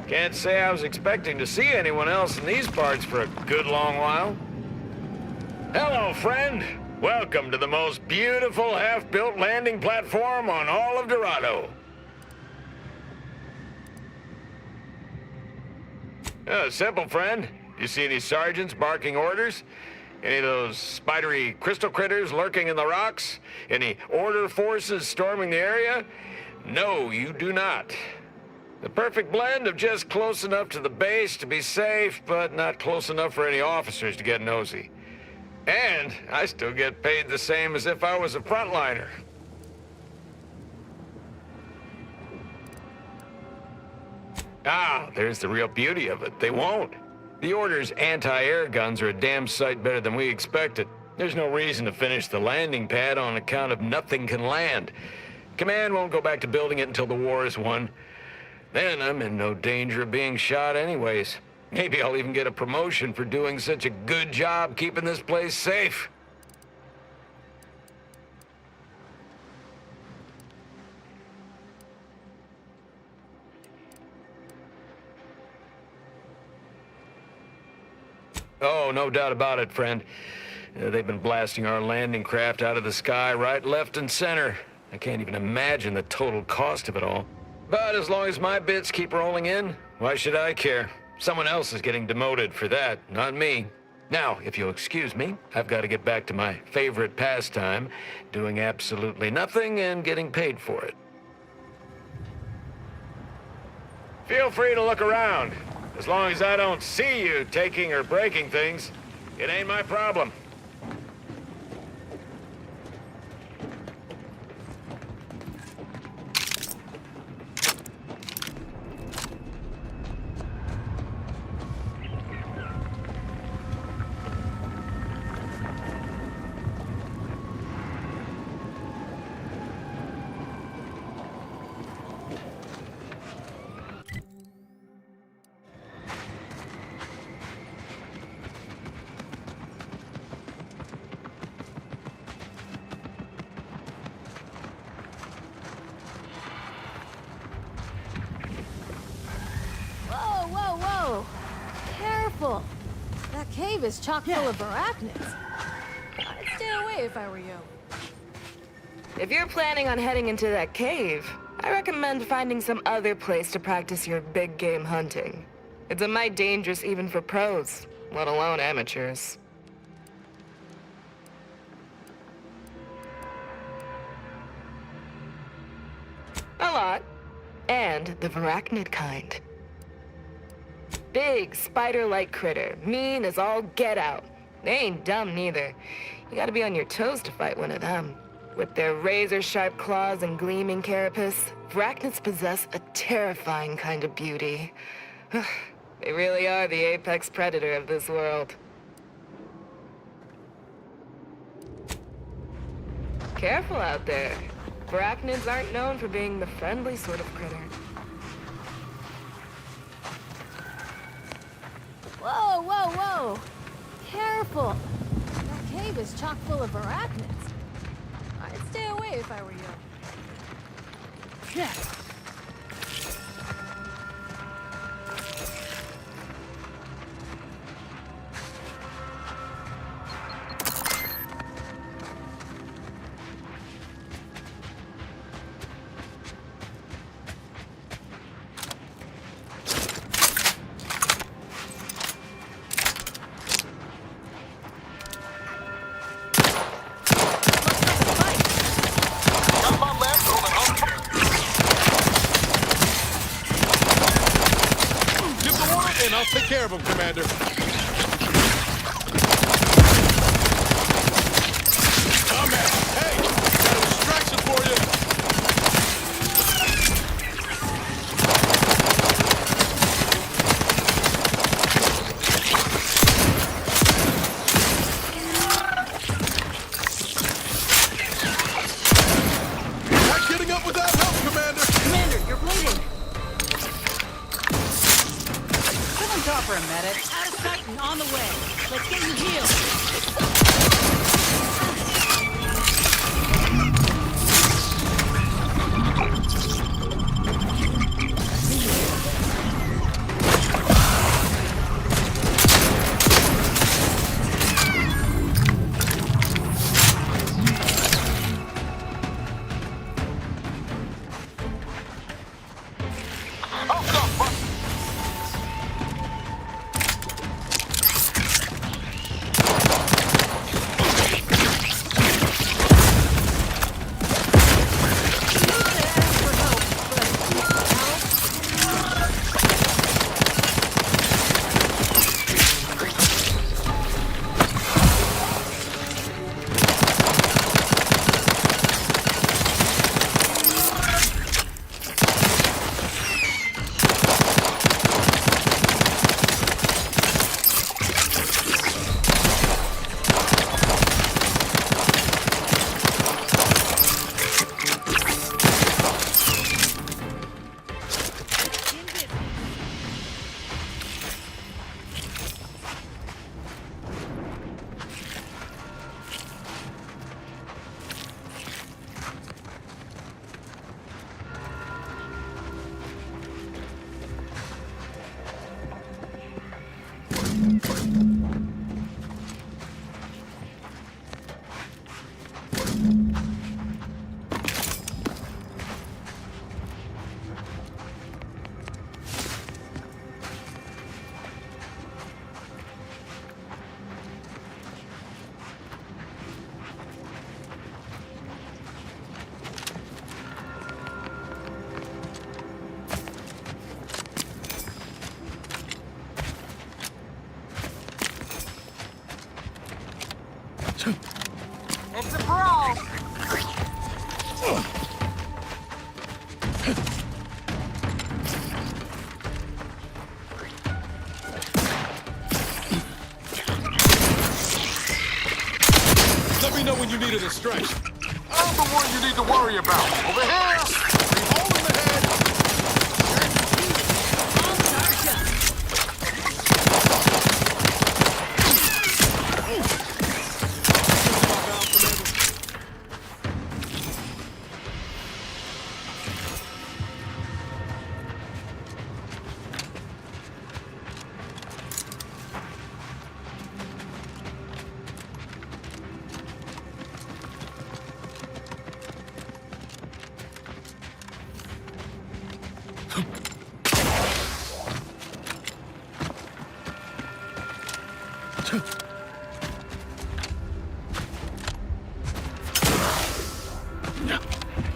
Can't say I was expecting to see anyone else in these parts for a good long while. Hello, friend. Welcome to the most beautiful half-built landing platform on all of Dorado. Simple, friend. You see any sergeants barking orders? Any of those spidery crystal critters lurking in the rocks? Any order forces storming the area? No, you do not. The perfect blend of just close enough to the base to be safe, but not close enough for any officers to get nosy. And I still get paid the same as if I was a frontliner. Ah, there's the real beauty of it. They won't. The Order's anti-air guns are a damn sight better than we expected. There's no reason to finish the landing pad on account of nothing can land. Command won't go back to building it until the war is won. Then I'm in no danger of being shot anyways. Maybe I'll even get a promotion for doing such a good job keeping this place safe. Oh, no doubt about it, friend. They've been blasting our landing craft out of the sky right, left, and center. I can't even imagine the total cost of it all. But as long as my bits keep rolling in, why should I care? Someone else is getting demoted for that, not me. Now, if you'll excuse me, I've got to get back to my favorite pastime, doing absolutely nothing and getting paid for it. Feel free to look around. As long as I don't see you taking or breaking things, it ain't my problem. Careful! That cave is chock full of arachnids. I'd stay away if I were you. If you're planning on heading into that cave, I recommend finding some other place to practice your big game hunting. It's a mite dangerous even for pros, let alone amateurs. A lot. And the arachnid kind. Big, spider-like critter, mean as all get out. They ain't dumb neither. You gotta be on your toes to fight one of them. With their razor-sharp claws and gleaming carapace, arachnids possess a terrifying kind of beauty. They really are the apex predator of this world. Careful out there. Arachnids aren't known for being the friendly sort of critter. Whoa, whoa, whoa! Careful! That cave is chock full of arachnids. I'd stay away if I were you. Yeah. care of them, Commander. Combat! Hey! Got a distraction for you! Not getting up without help, Commander! Commander, you're bleeding. Someone's offer a medic. Out of sight and on the way. Let's get you healed. It's a brawl. Let me know when you need a distraction. I'm the one you need to worry about. Over here! Hole in the head! All charged up.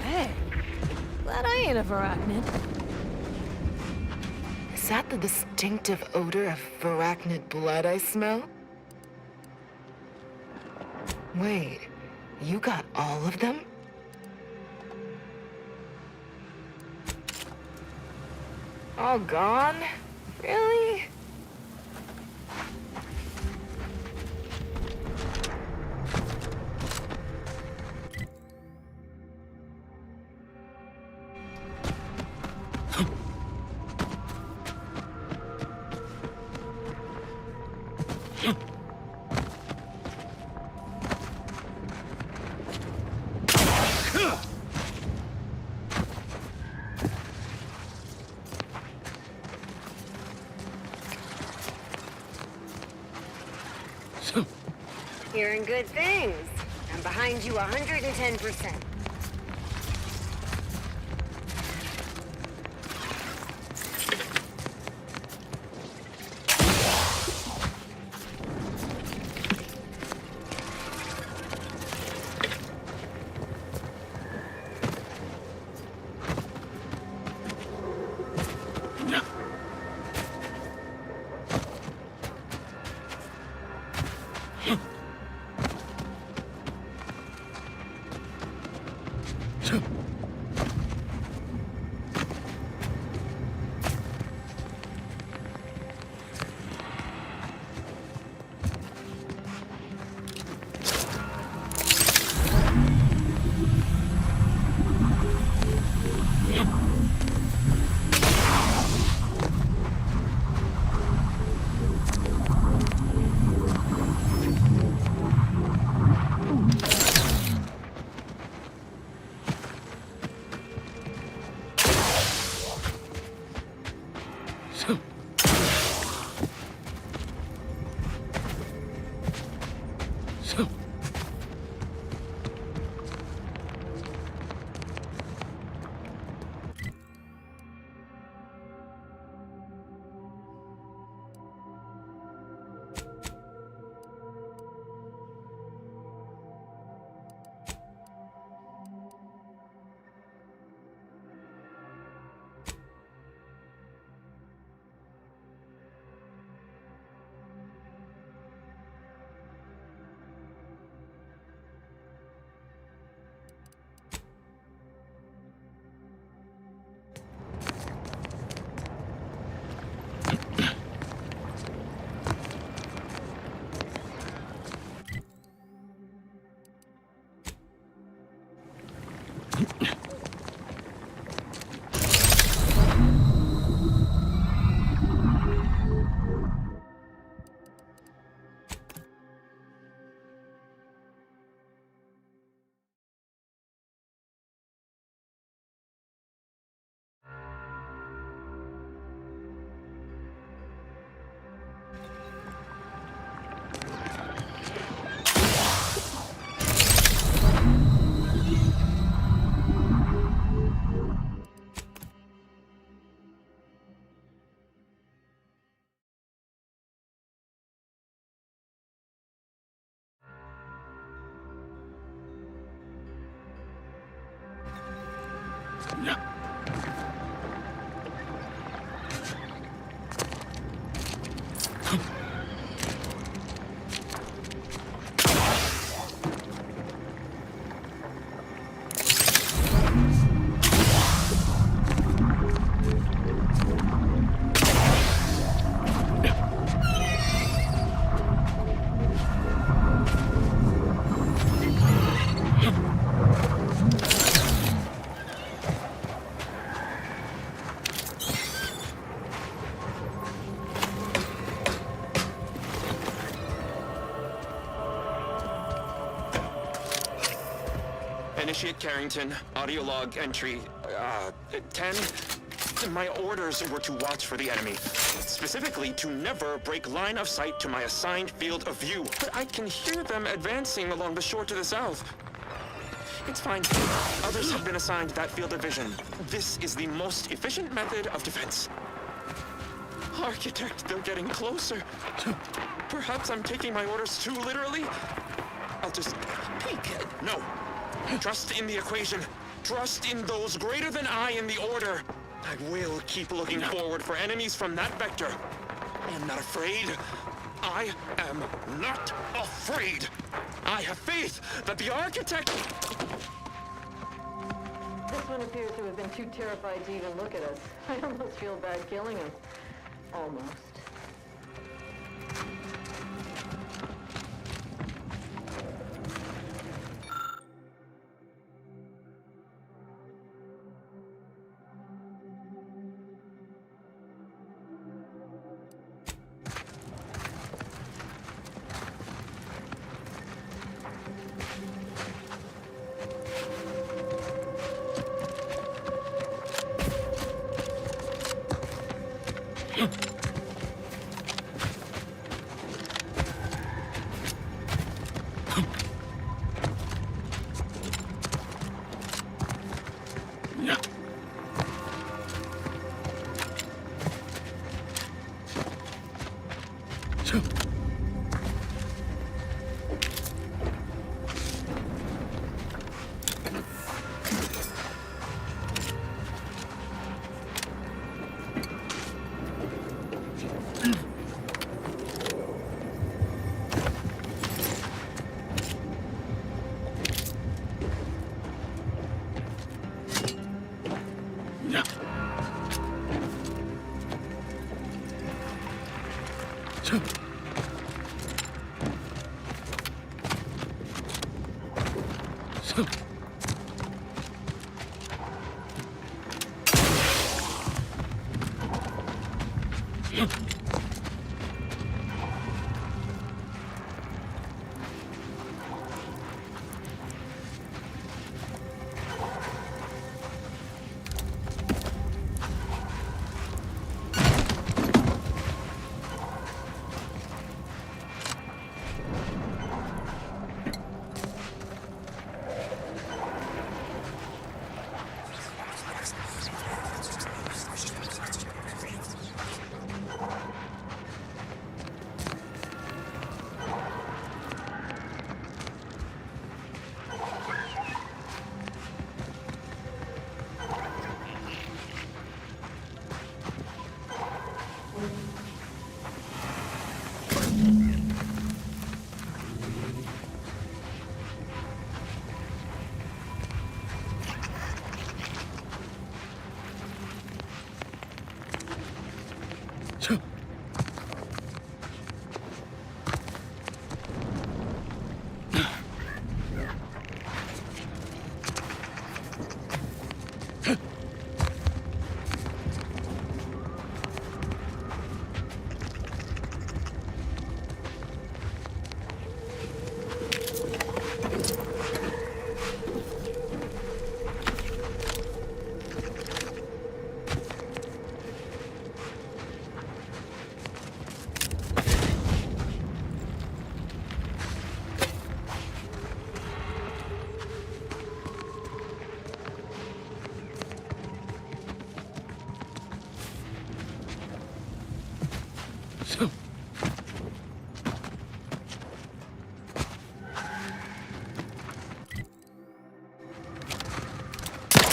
Hey, glad I ain't a Varachnid. Is that the distinctive odor of Varachnid blood I smell? Wait, you got all of them? All gone? Really? Hearing good things. I'm behind you 110%. Initiate Carrington, audio log entry, 10. My orders were to watch for the enemy. Specifically, to never break line of sight to my assigned field of view. But I can hear them advancing along the shore to the south. It's fine. Others have been assigned that field of vision. This is the most efficient method of defense. Architect, they're getting closer. Perhaps I'm taking my orders too literally. I'll just peek. No. Trust in the equation. Trust in those greater than I in the order. I will keep looking forward for enemies from that vector. I am not afraid. I am not afraid. I have faith that the architect... This one appears to have been too terrified to even look at us. I almost feel bad killing him. Almost.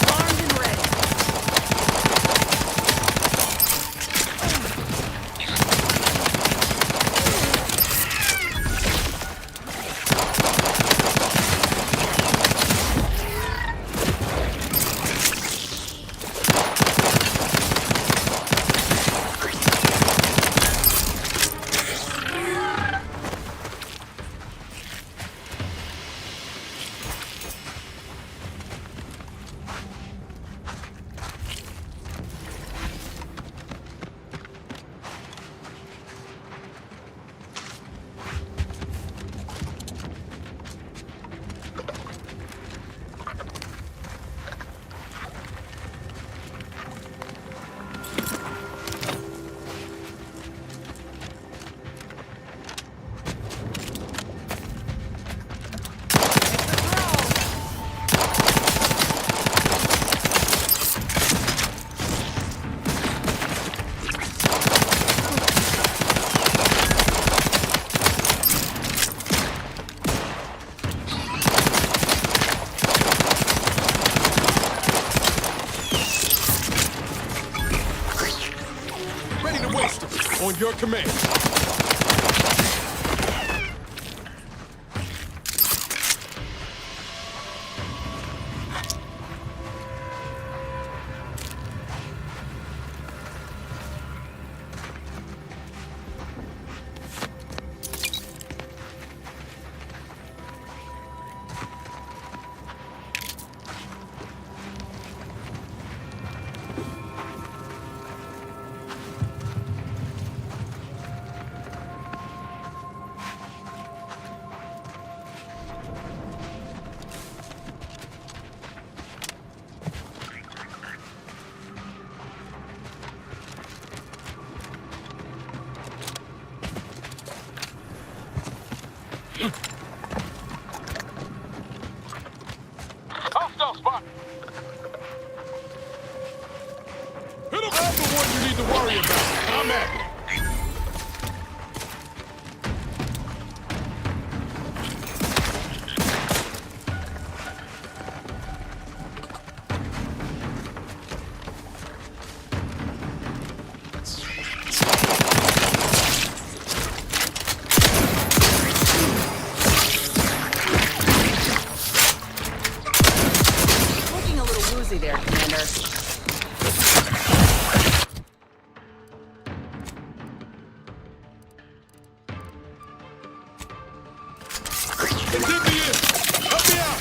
Armed and ready. Ready to waste them. On your command. Hostile spot. I'm the one you need to worry about. I'm at it. Looking a little woozy there, Commander. They did me in. Help me out.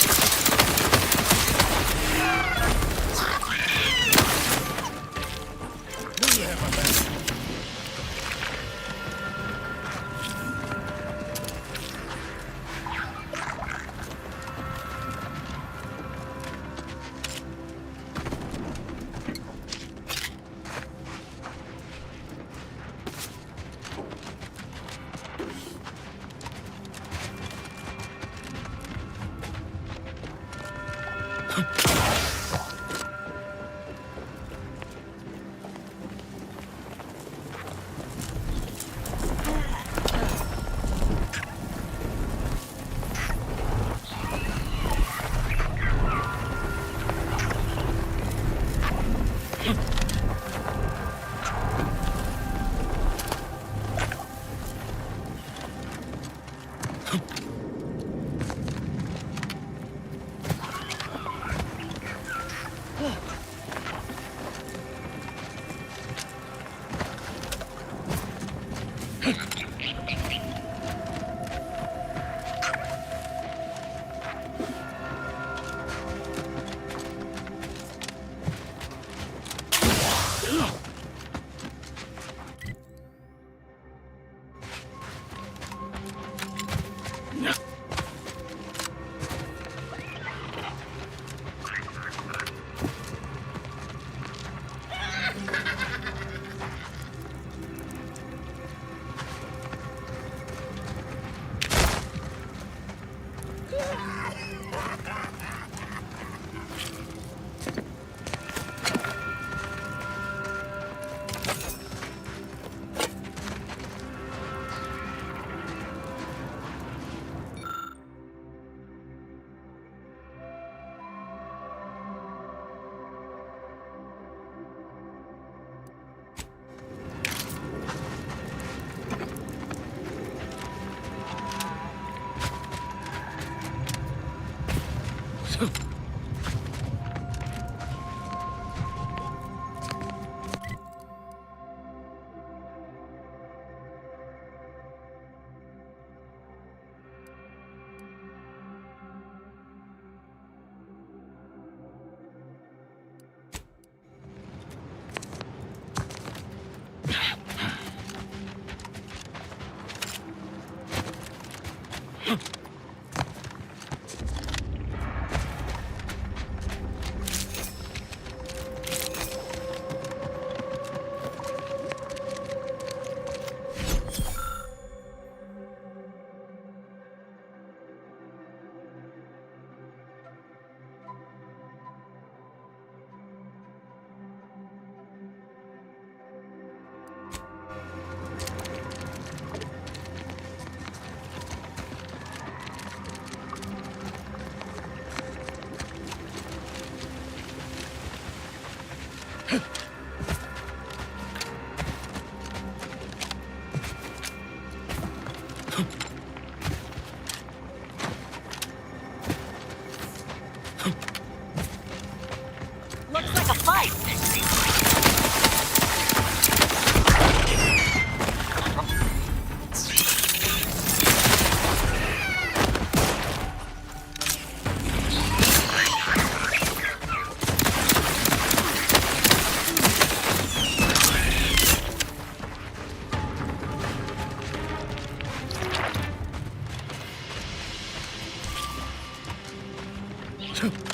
Looks like a fight.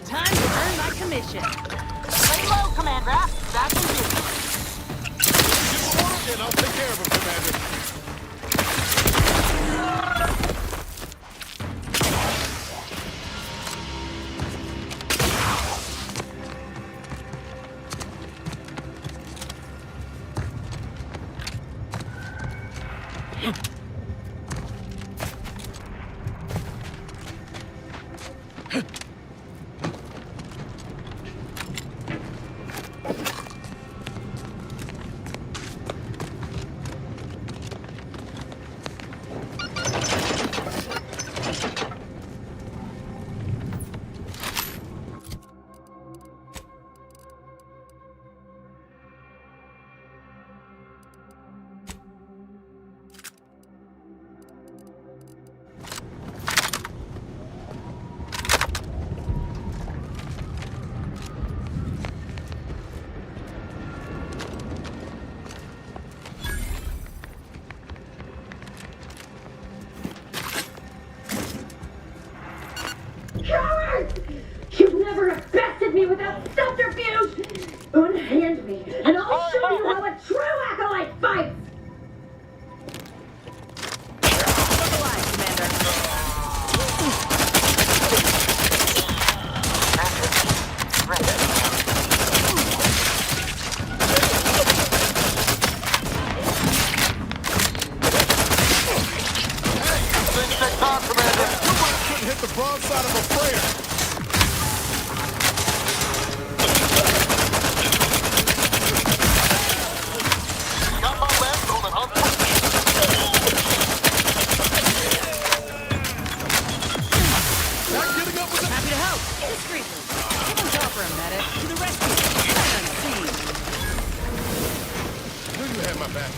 Time to earn my commission. Lay low, Commander. That's you. Give the order, and I'll take care of him, Commander. the broadside of a freighter. Got my lens on an Not getting up with Happy to help. Discreetly. Come on top for a medic. To the rescue. Fire and scene. Knew you had my back.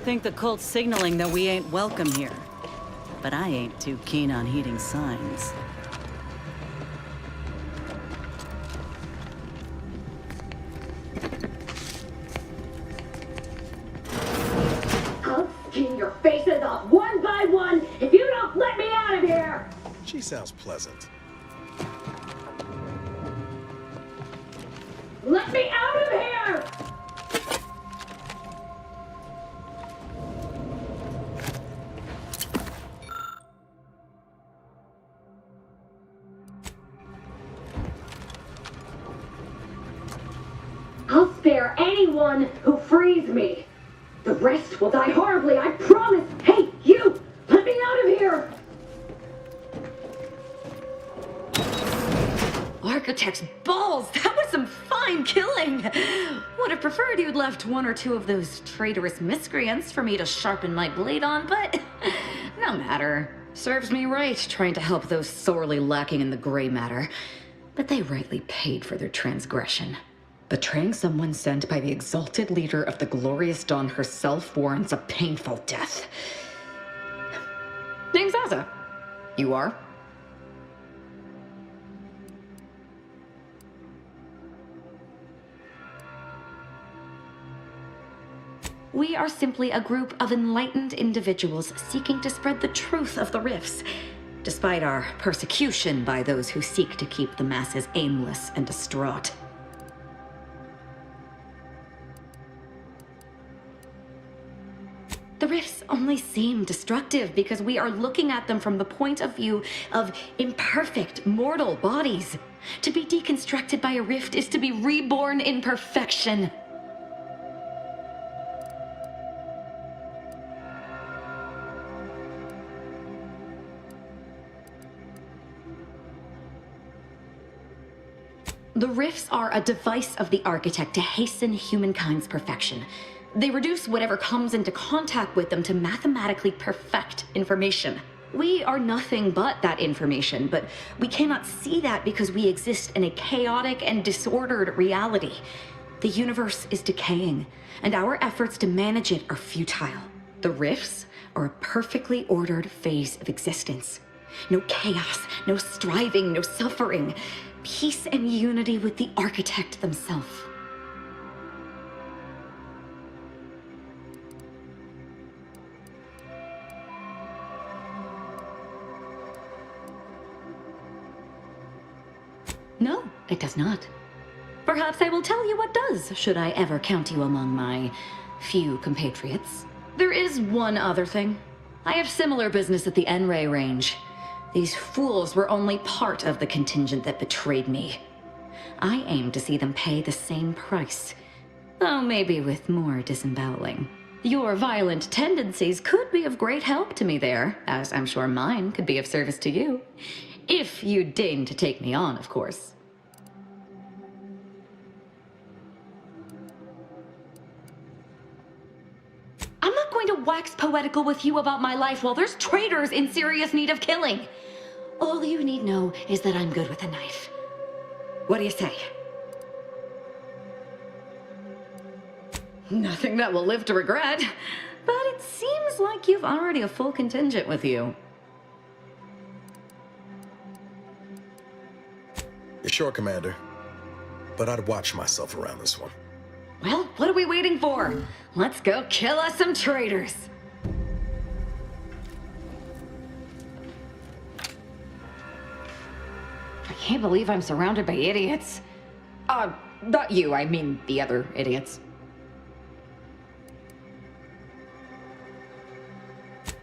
Think the cult's signaling that we ain't welcome here. But I ain't too keen on heeding signs. I'll skin your faces off one by one if you don't let me out of here! She sounds pleasant. Let me out of here! I'll spare anyone who frees me. The rest will die horribly, I promise. Hey, you! Let me out of here! Architect's balls! That was some fine killing! Would have preferred you'd left one or two of those traitorous miscreants for me to sharpen my blade on, but no matter. Serves me right trying to help those sorely lacking in the gray matter. But they rightly paid for their transgression. Betraying someone sent by the exalted leader of the glorious dawn herself warrants a painful death. Name's Asa. You are? We are simply a group of enlightened individuals seeking to spread the truth of the rifts, despite our persecution by those who seek to keep the masses aimless and distraught. The rifts only seem destructive because we are looking at them from the point of view of imperfect, mortal bodies. To be deconstructed by a rift is to be reborn in perfection. The rifts are a device of the architect to hasten humankind's perfection. They reduce whatever comes into contact with them to mathematically perfect information. We are nothing but that information, but we cannot see that because we exist in a chaotic and disordered reality. The universe is decaying, and our efforts to manage it are futile. The rifts are a perfectly ordered phase of existence. No chaos, no striving, no suffering. Peace and unity with the architect themselves. No, it does not. Perhaps I will tell you what does, should I ever count you among my few compatriots. There is one other thing. I have similar business at the N-Ray range. These fools were only part of the contingent that betrayed me. I aim to see them pay the same price, though maybe with more disemboweling. Your violent tendencies could be of great help to me there, as I'm sure mine could be of service to you. If you deign to take me on, of course. I'm not going to wax poetical with you about my life while there's traitors in serious need of killing. All you need know is that I'm good with a knife. What do you say? Nothing that we'll live to regret, but it seems like you've already a full contingent with you. Sure, Commander. But I'd watch myself around this one. Well, what are we waiting for? Let's go kill us some traitors. I can't believe I'm surrounded by idiots. Not you, I mean the other idiots.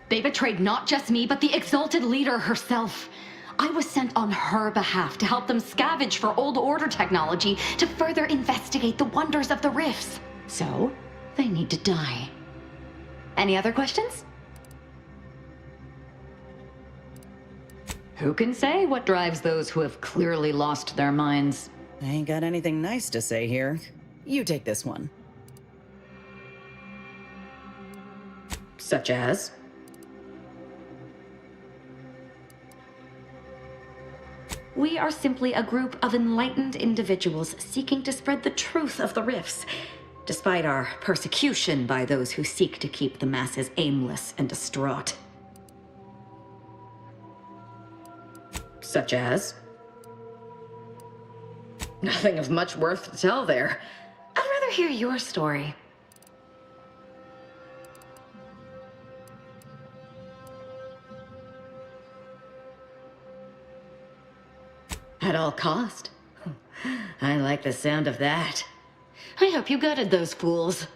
They betrayed not just me, but the Exalted Leader herself. I was sent on her behalf to help them scavenge for Old Order technology to further investigate the wonders of the rifts. So, they need to die. Any other questions? Who can say what drives those who have clearly lost their minds? I ain't got anything nice to say here. You take this one. Such as? We are simply a group of enlightened individuals seeking to spread the truth of the rifts, despite our persecution by those who seek to keep the masses aimless and distraught. Such as? Nothing of much worth to tell there. I'd rather hear your story. At all cost. I like the sound of that. I hope you gutted those fools.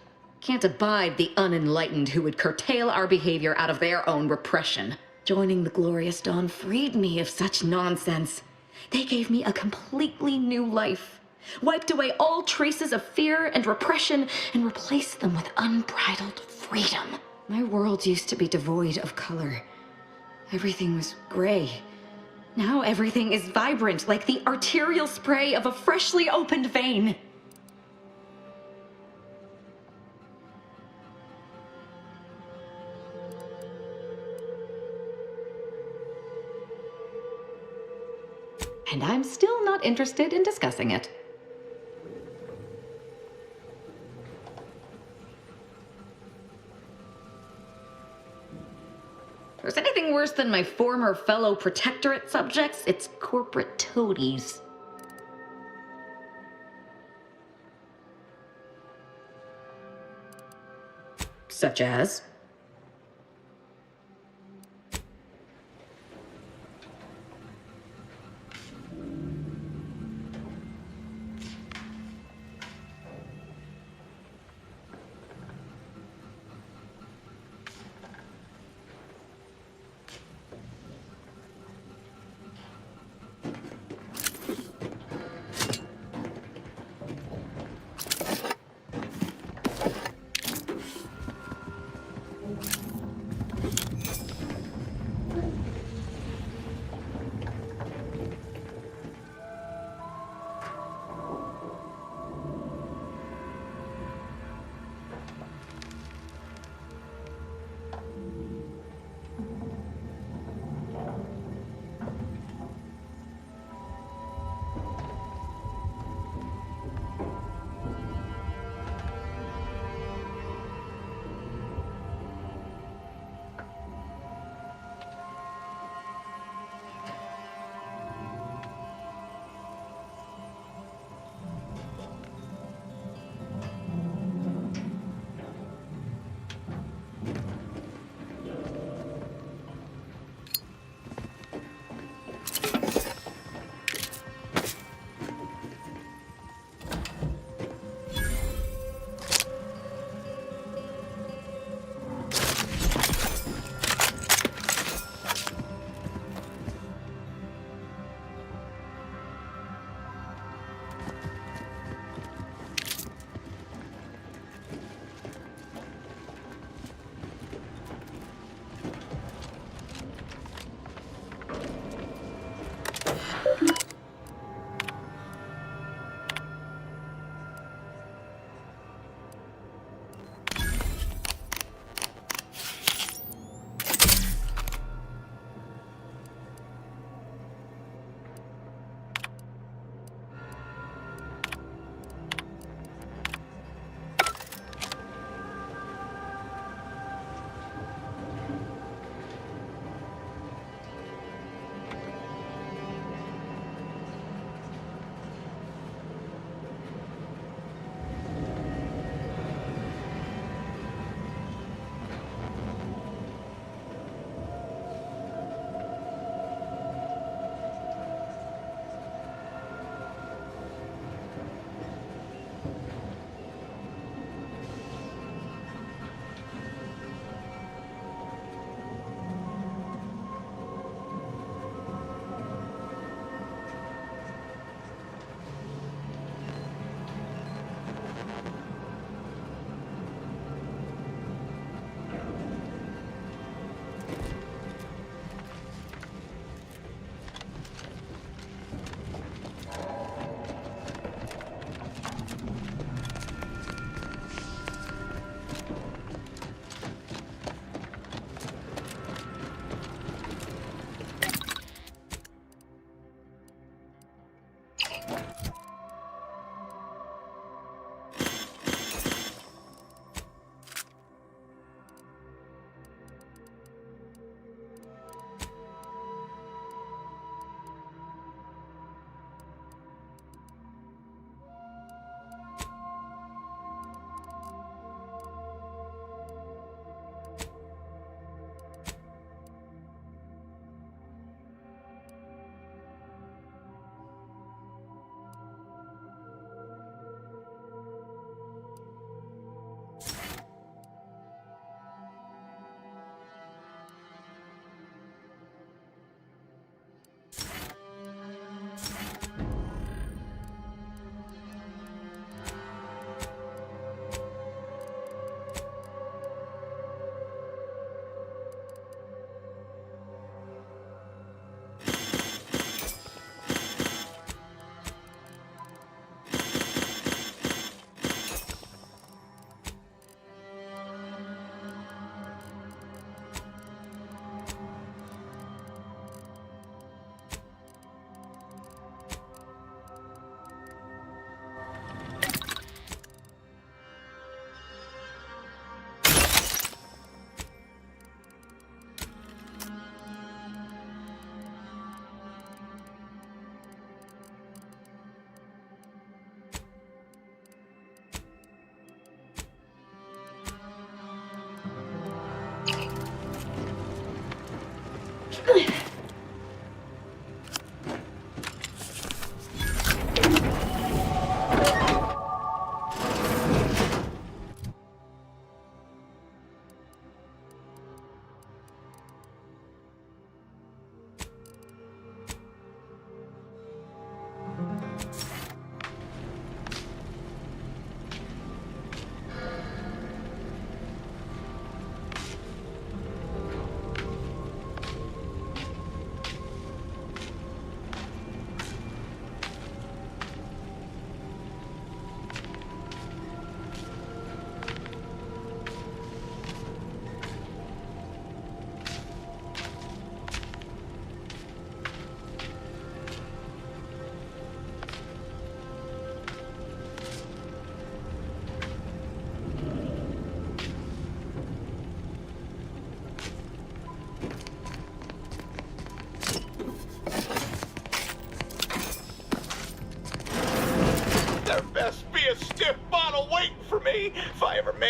Can't abide the unenlightened who would curtail our behavior out of their own repression. Joining the Glorious Dawn freed me of such nonsense. They gave me a completely new life, wiped away all traces of fear and repression, and replaced them with unbridled freedom. My world used to be devoid of color. Everything was gray. Now everything is vibrant, like the arterial spray of a freshly opened vein. And I'm still not interested in discussing it. If there's anything worse than my former fellow protectorate subjects, it's corporate toadies. Such as?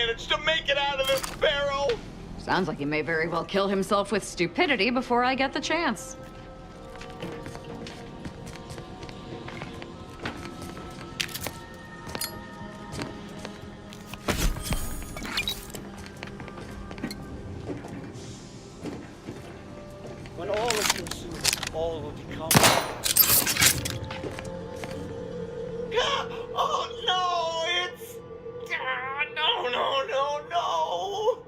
manage to make it out of this barrel? Sounds like he may very well kill himself with stupidity before I get the chance. When all is consumed, all will become... Oh no! It's... No, no, no, no!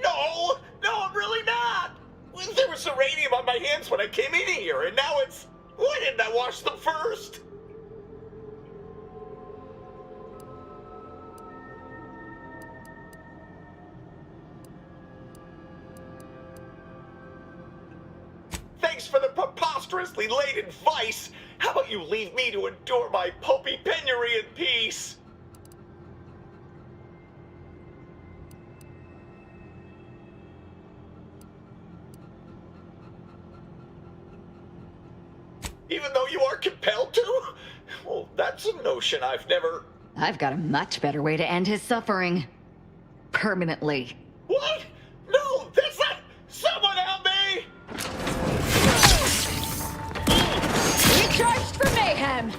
No! No, I'm really not! There was uranium on my hands when I came in here, and now it's... Why didn't I wash them first? Thanks for the preposterously late advice! How about you leave me to endure my pulpy penury in peace? Even though you are compelled to? Well, that's a notion I've never... I've got a much better way to end his suffering. Permanently. What? No, that's not... Someone help me! Recharged for mayhem!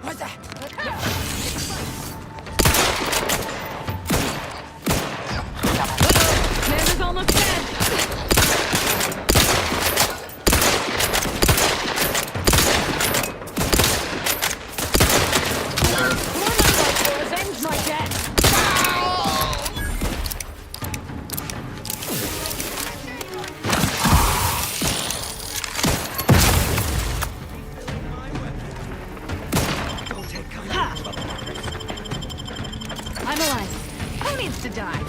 What's that? Commander's almost dead! Avenge my death! I'm alive. Who needs to die?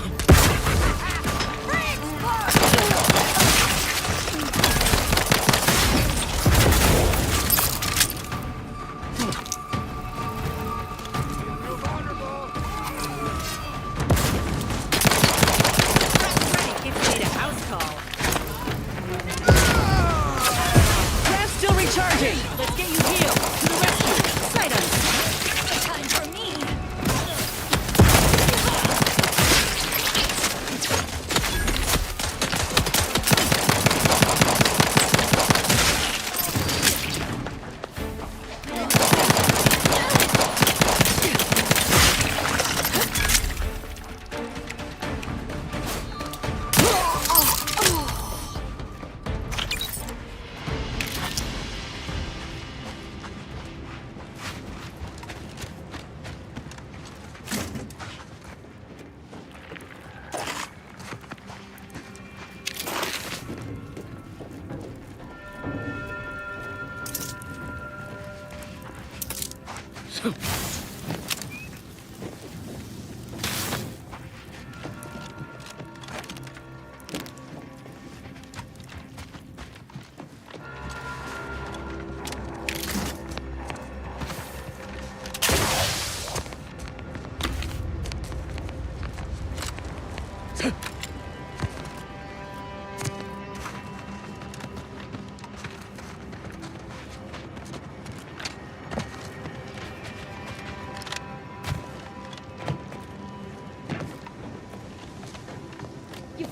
Still recharging! Let's get you healed! To the rescue! Sight on! Time for me!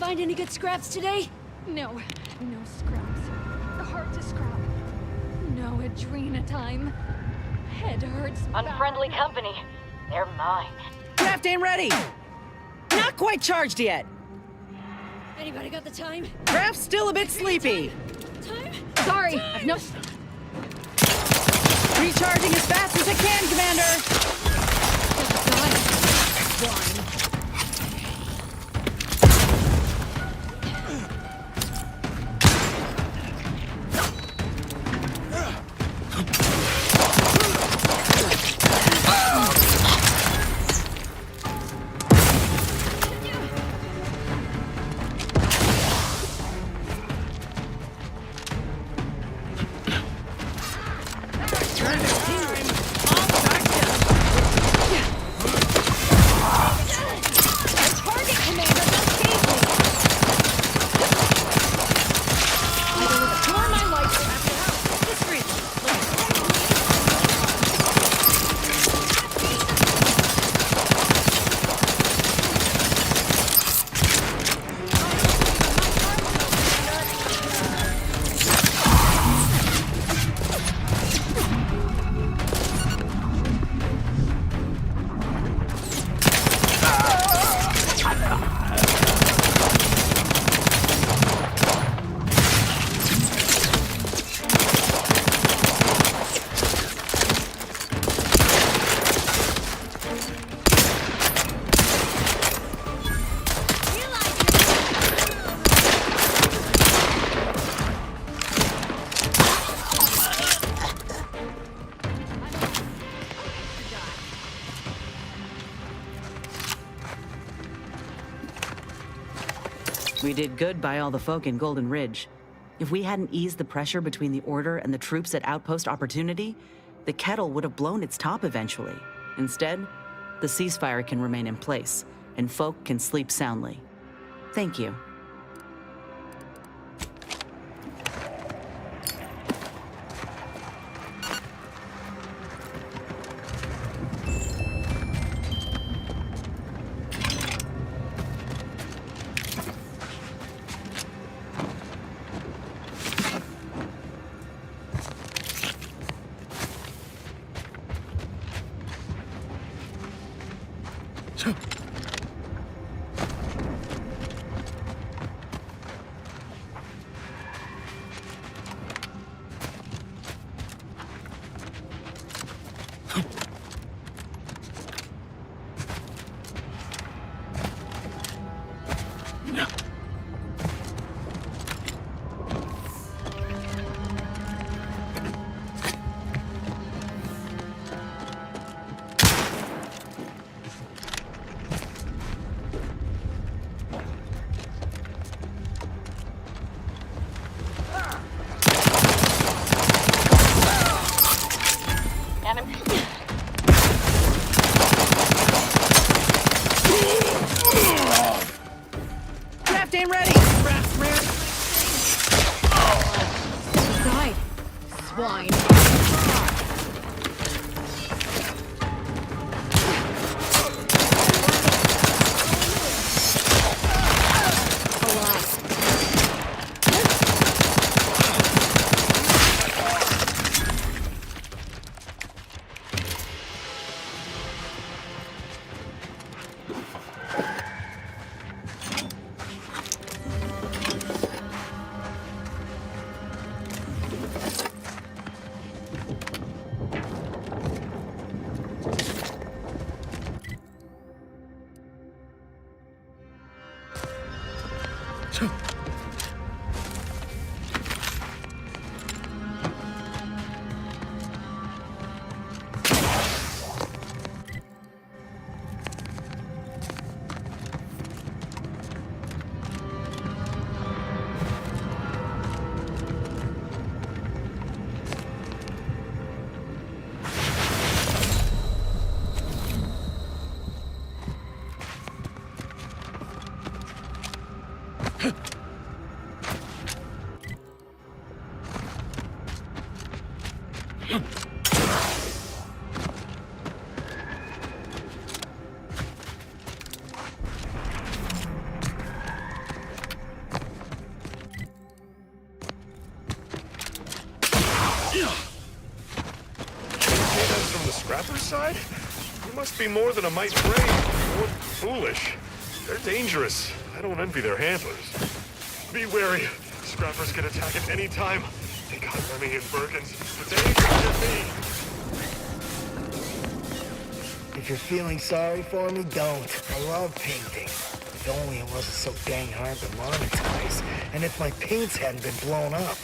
find any good scraps today? No, no scraps. Hard to scrap. No Adrena time. Head hurts. Unfriendly company. They're mine. Craft ain't ready! Not quite charged yet. Anybody got the time? Craft's still a bit sleepy. Time? Sorry, I've no... Recharging as fast as it can, Commander! We did good by all the folk in Golden Ridge. If we hadn't eased the pressure between the Order and the troops at Outpost Opportunity, the kettle would have blown its top eventually. Instead, the ceasefire can remain in place, and folk can sleep soundly. Thank you. Scrapper's side? You must be more than a mite brave, or foolish. They're dangerous. I don't envy their handlers. Be wary. Scrappers can attack at any time. They got Remy and Birkins. The danger to me. If you're feeling sorry for me, don't. I love painting. If only it wasn't so dang hard to monetize. And if my paints hadn't been blown up,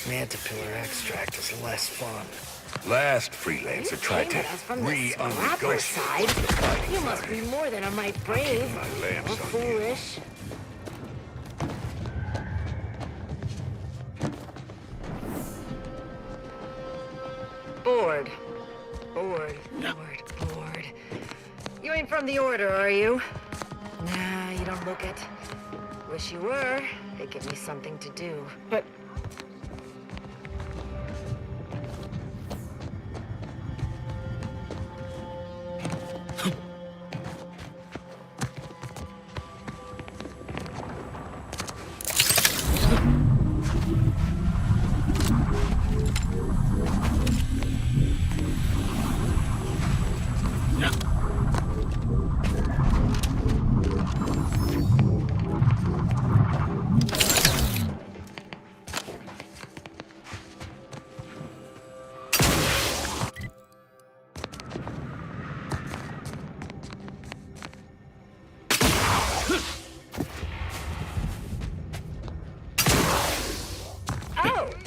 Mantipillar extract is less fun. Last freelancer tried to Scrapper side. You must be more than a mite brave. Or foolish. Bored. Bored. You ain't from the Order, are you? Nah, you don't look it. Wish you were. It'd give me something to do. But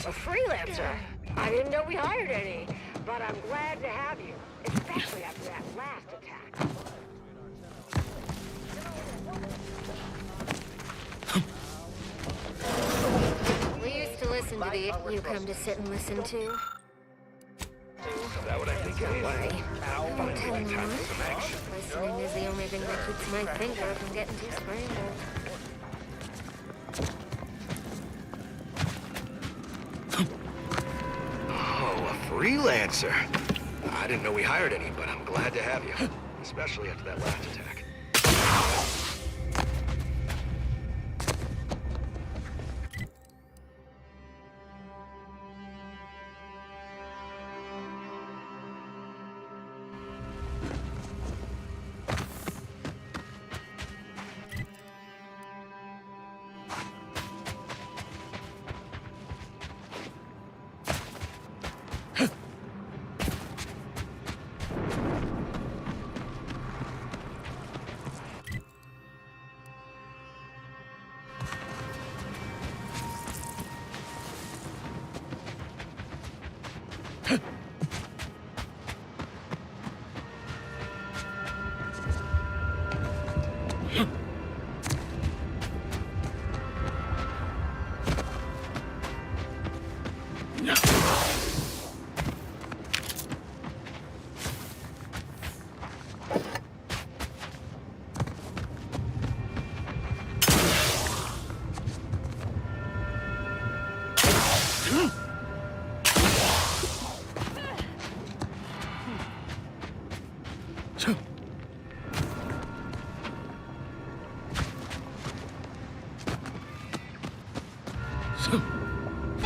A freelancer? I didn't know we hired any, but I'm glad to have you, especially after that last attack. We used to listen to the It You Come to Sit and Listen to. Is that what I think it Don't is? worry. I won't tell anyone. Listening is the only thing that keeps my finger from getting too scrambled. Freelancer? I didn't know we hired any, but I'm glad to have you. Especially after that last attack.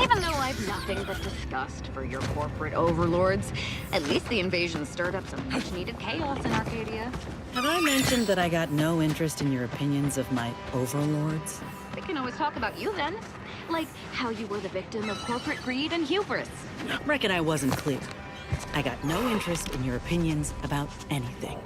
Even though I've nothing but disgust for your corporate overlords, at least the invasion stirred up some much-needed chaos in Arcadia. Have I mentioned that I got no interest in your opinions of my overlords? We can always talk about you then. Like how you were the victim of corporate greed and hubris. Reckon I wasn't clear. I got no interest in your opinions about anything.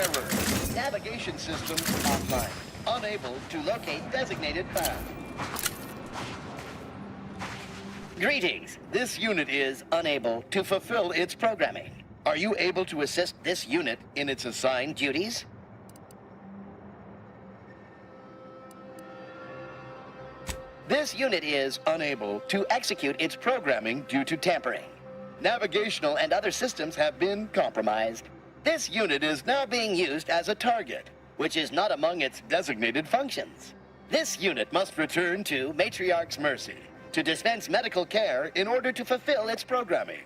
Error. Navigation system offline. Unable to locate designated path. Greetings. This unit is unable to fulfill its programming. Are you able to assist this unit in its assigned duties? This unit is unable to execute its programming due to tampering. Navigational and other systems have been compromised. This unit is now being used as a target, which is not among its designated functions. This unit must return to Matriarch's Mercy to dispense medical care in order to fulfill its programming.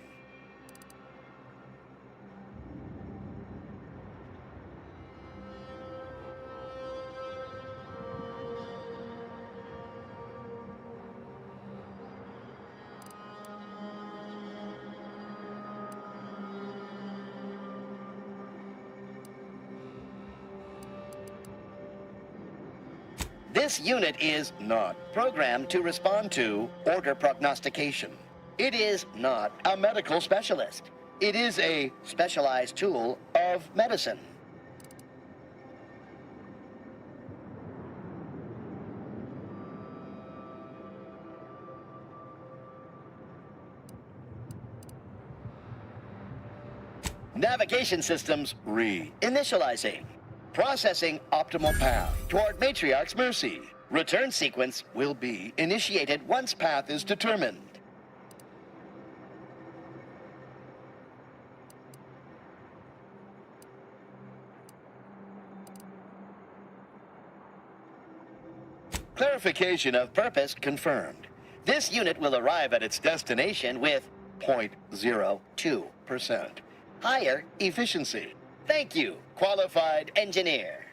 This unit is not programmed to respond to order prognostication. It is not a medical specialist. It is a specialized tool of medicine. Navigation systems re-initializing. Processing optimal path toward Matriarch's Mercy. Return sequence will be initiated once path is determined. Clarification of purpose confirmed. This unit will arrive at its destination with 0.02% higher efficiency. Thank you, qualified engineer.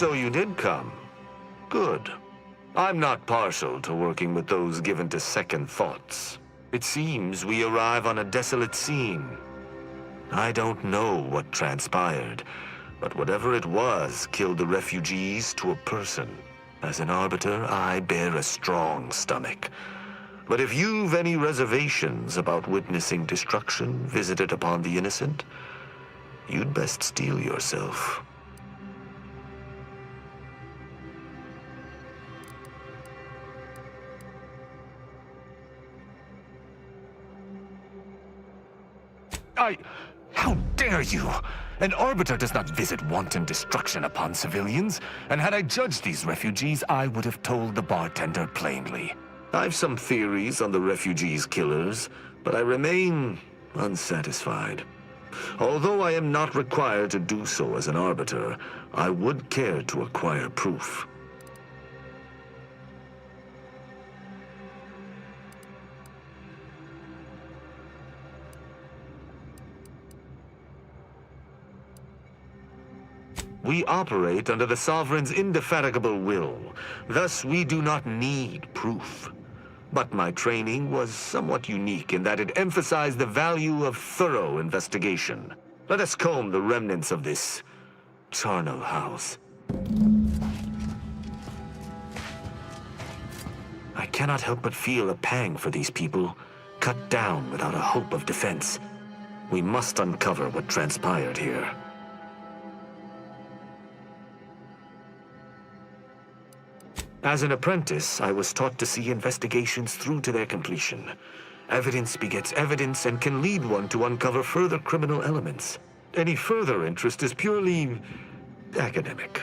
So you did come. Good. I'm not partial to working with those given to second thoughts. It seems we arrive on a desolate scene. I don't know what transpired, but whatever it was killed the refugees to a person. As an Arbiter, I bear a strong stomach. But if you've any reservations about witnessing destruction visited upon the innocent, you'd best steel yourself. How dare you? An Arbiter does not visit wanton destruction upon civilians, and had I judged these refugees, I would have told the bartender plainly. I've some theories on the refugees' killers, but I remain unsatisfied. Although I am not required to do so as an arbiter, I would care to acquire proof. We operate under the Sovereign's indefatigable will. Thus, we do not need proof. But my training was somewhat unique in that it emphasized the value of thorough investigation. Let us comb the remnants of this charnel house. I cannot help but feel a pang for these people, cut down without a hope of defense. We must uncover what transpired here. As an apprentice, I was taught to see investigations through to their completion. Evidence begets evidence and can lead one to uncover further criminal elements. Any further interest is purely academic.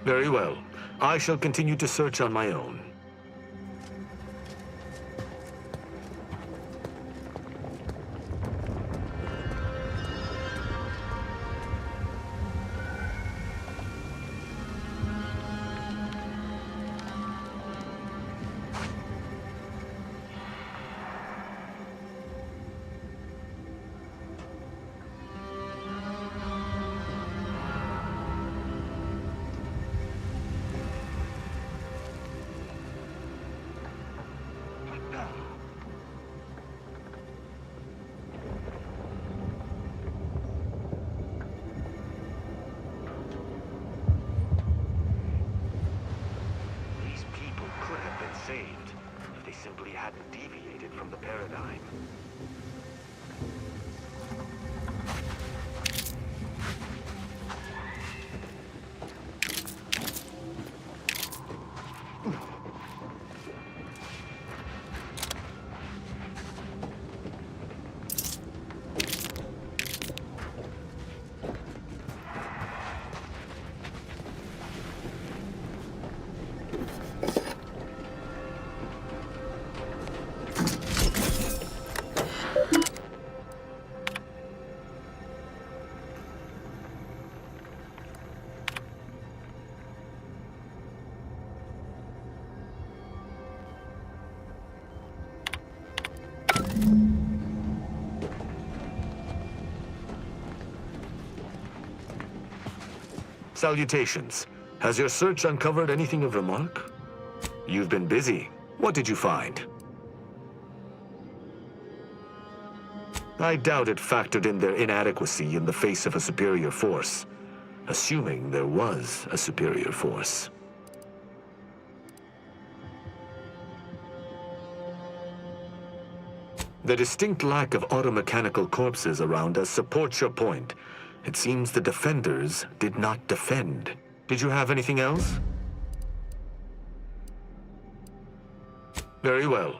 Very well. I shall continue to search on my own. Saved if they simply hadn't deviated from the paradigm. Salutations. Has your search uncovered anything of remark? You've been busy. What did you find? I doubt it factored in their inadequacy in the face of a superior force, assuming there was a superior force. The distinct lack of automechanical corpses around us supports your point. It seems the defenders did not defend. Did you have anything else? Very well.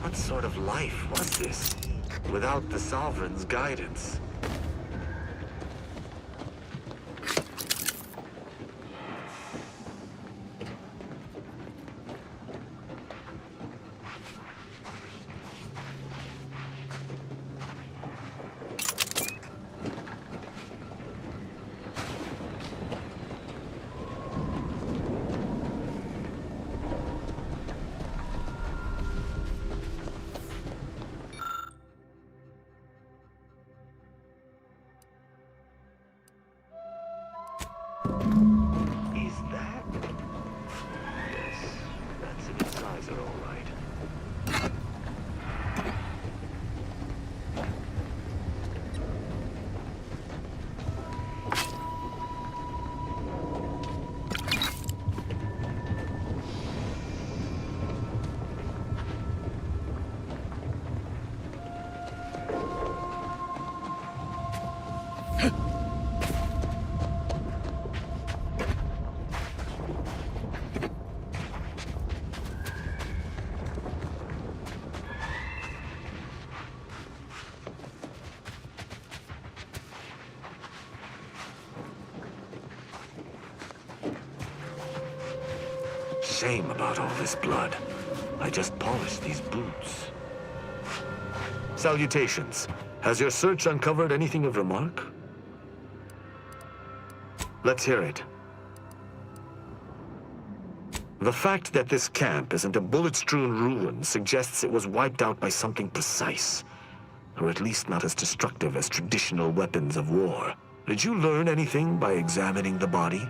What sort of life was this, without the Sovereign's guidance? Is that? Yes, that's an incisor, all right. shame about all this blood. I just polished these boots. Salutations. Has your search uncovered anything of remark? Let's hear it. The fact that this camp isn't a bullet-strewn ruin suggests it was wiped out by something precise, or at least not as destructive as traditional weapons of war. Did you learn anything by examining the body?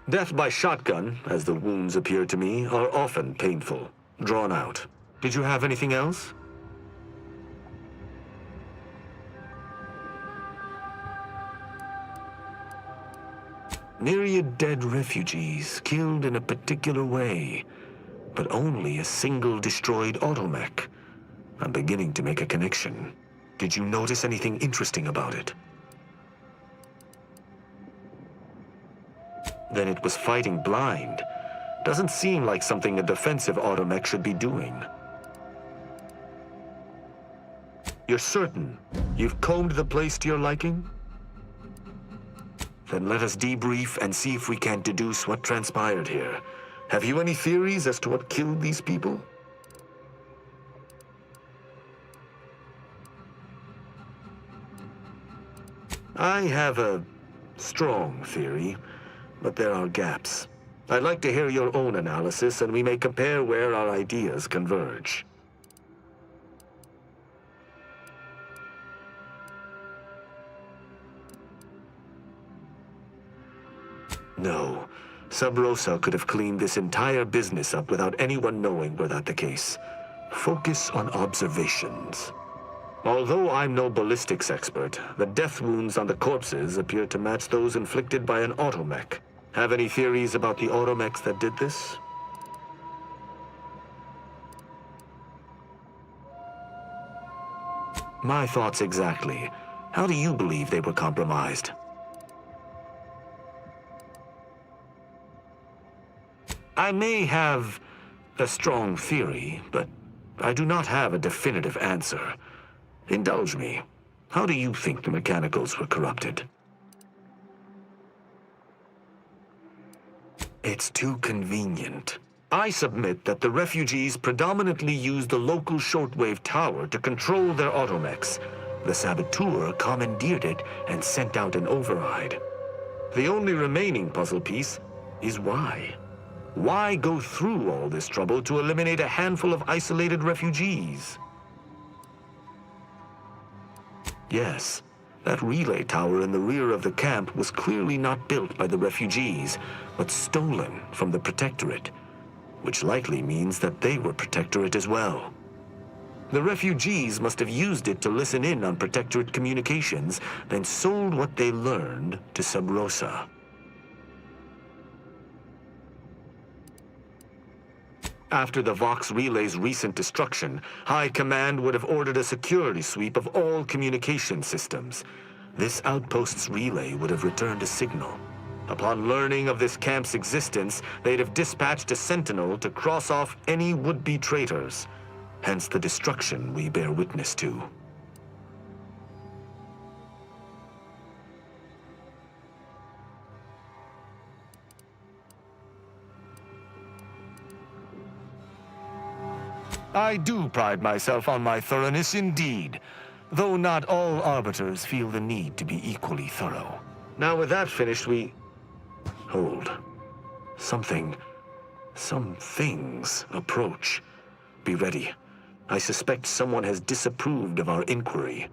Death by shotgun, as the wounds appear to me, are often painful, drawn out. Did you have anything else? Myriad dead refugees, killed in a particular way, but only a single destroyed automech. I'm beginning to make a connection. Did you notice anything interesting about it? Then it was fighting blind. Doesn't seem like something a defensive automech should be doing. You're certain you've combed the place to your liking? Then let us debrief and see if we can deduce what transpired here. Have you any theories as to what killed these people? I have a strong theory, but there are gaps. I'd like to hear your own analysis, and we may compare where our ideas converge. No. Sub Rosa could have cleaned this entire business up without anyone knowing were that the case. Focus on observations. Although I'm no ballistics expert, the death wounds on the corpses appear to match those inflicted by an automech. Have any theories about the automechs that did this? My thoughts exactly. How do you believe they were compromised? I may have a strong theory, but I do not have a definitive answer. Indulge me. How do you think the mechanicals were corrupted? It's too convenient. I submit that the refugees predominantly used the local shortwave tower to control their automechs. The saboteur commandeered it and sent out an override. The only remaining puzzle piece is why. Why go through all this trouble to eliminate a handful of isolated refugees? Yes, that relay tower in the rear of the camp was clearly not built by the refugees, but stolen from the Protectorate, which likely means that they were Protectorate as well. The refugees must have used it to listen in on Protectorate communications, then sold what they learned to Sub Rosa. After the Vox Relay's recent destruction, High Command would have ordered a security sweep of all communication systems. This outpost's relay would have returned a signal. Upon learning of this camp's existence, they'd have dispatched a sentinel to cross off any would-be traitors. Hence the destruction we bear witness to. I do pride myself on my thoroughness indeed, though not all arbiters feel the need to be equally thorough. Now with that finished, Hold. Some things approach. Be ready. I suspect someone has disapproved of our inquiry.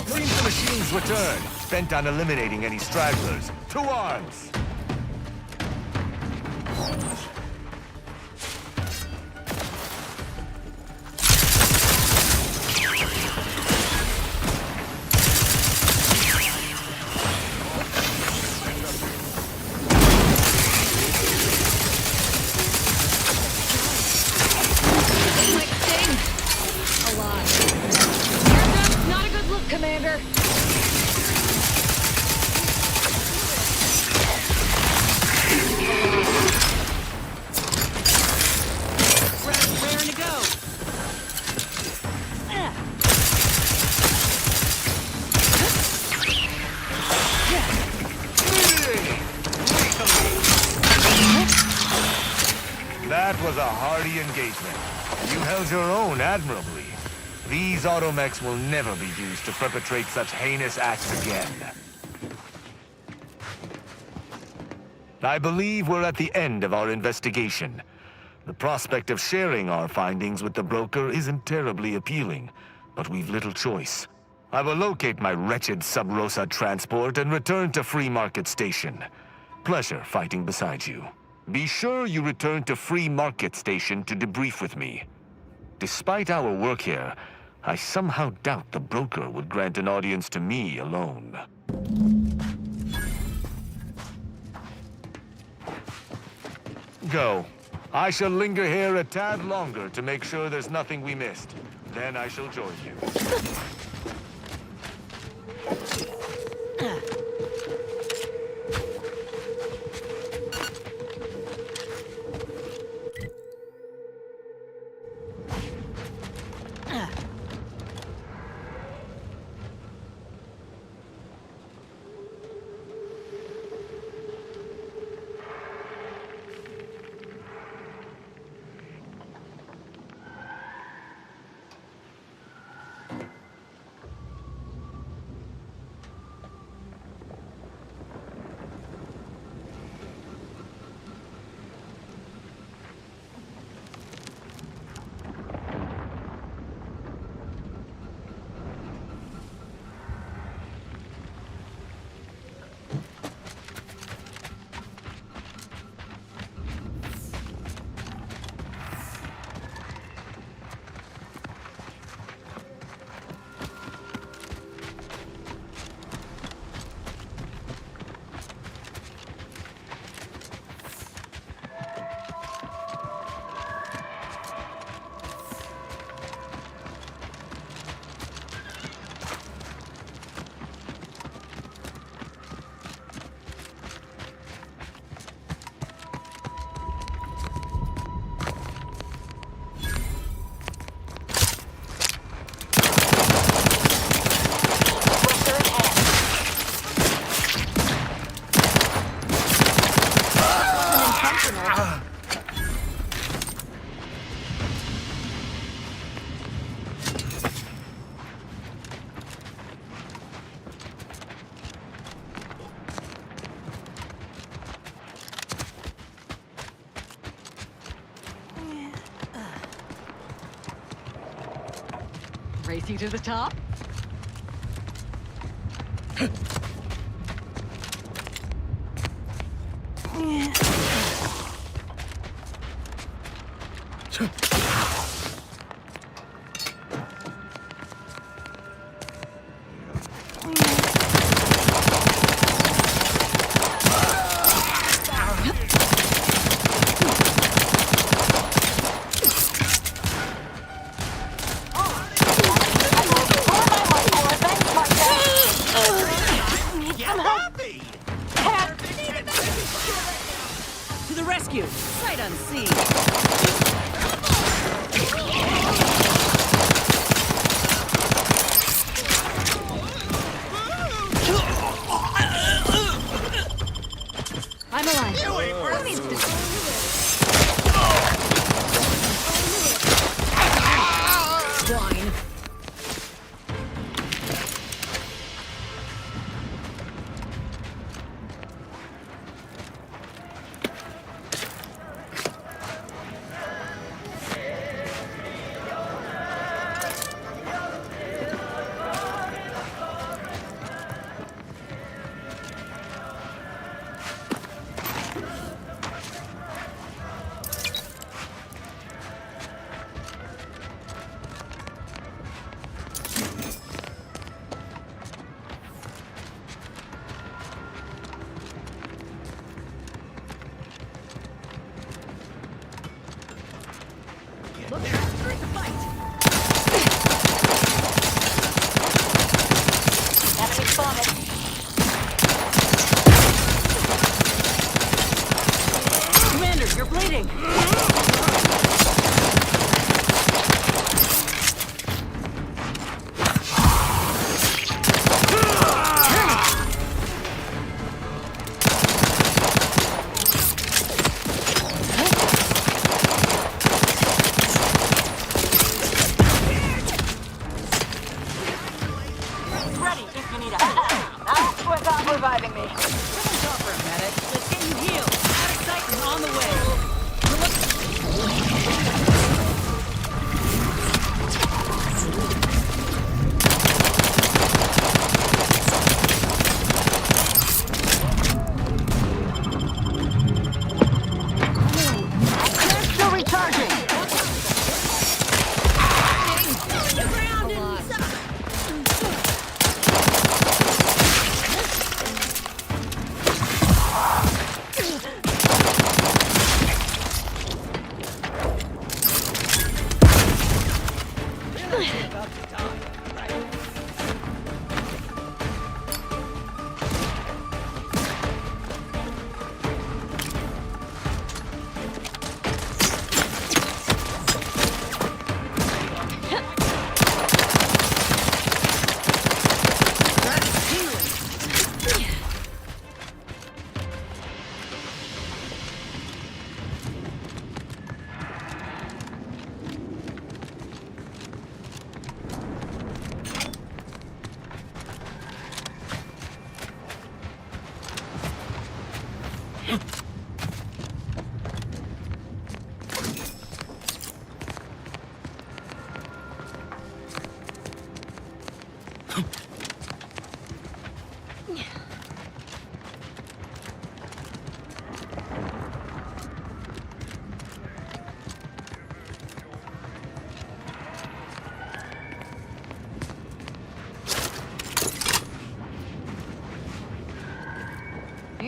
Seems the machines return, bent on eliminating any stragglers. To arms! Commander! That was a hardy engagement. You held your own admirably. These automechs will never be used to perpetrate such heinous acts again. I believe we're at the end of our investigation. The prospect of sharing our findings with the broker isn't terribly appealing, but we've little choice. I will locate my wretched Sub Rosa transport and return to Free Market Station. Pleasure fighting beside you. Be sure you return to Free Market Station to debrief with me. Despite our work here, I somehow doubt the broker would grant an audience to me alone. Go. I shall linger here a tad longer to make sure there's nothing we missed. Then I shall join you. Race you to the top? To the rescue! Sight unseen! I'm alive. Swine. Look out during the fight! Enemy spotted. Commander, you're bleeding! You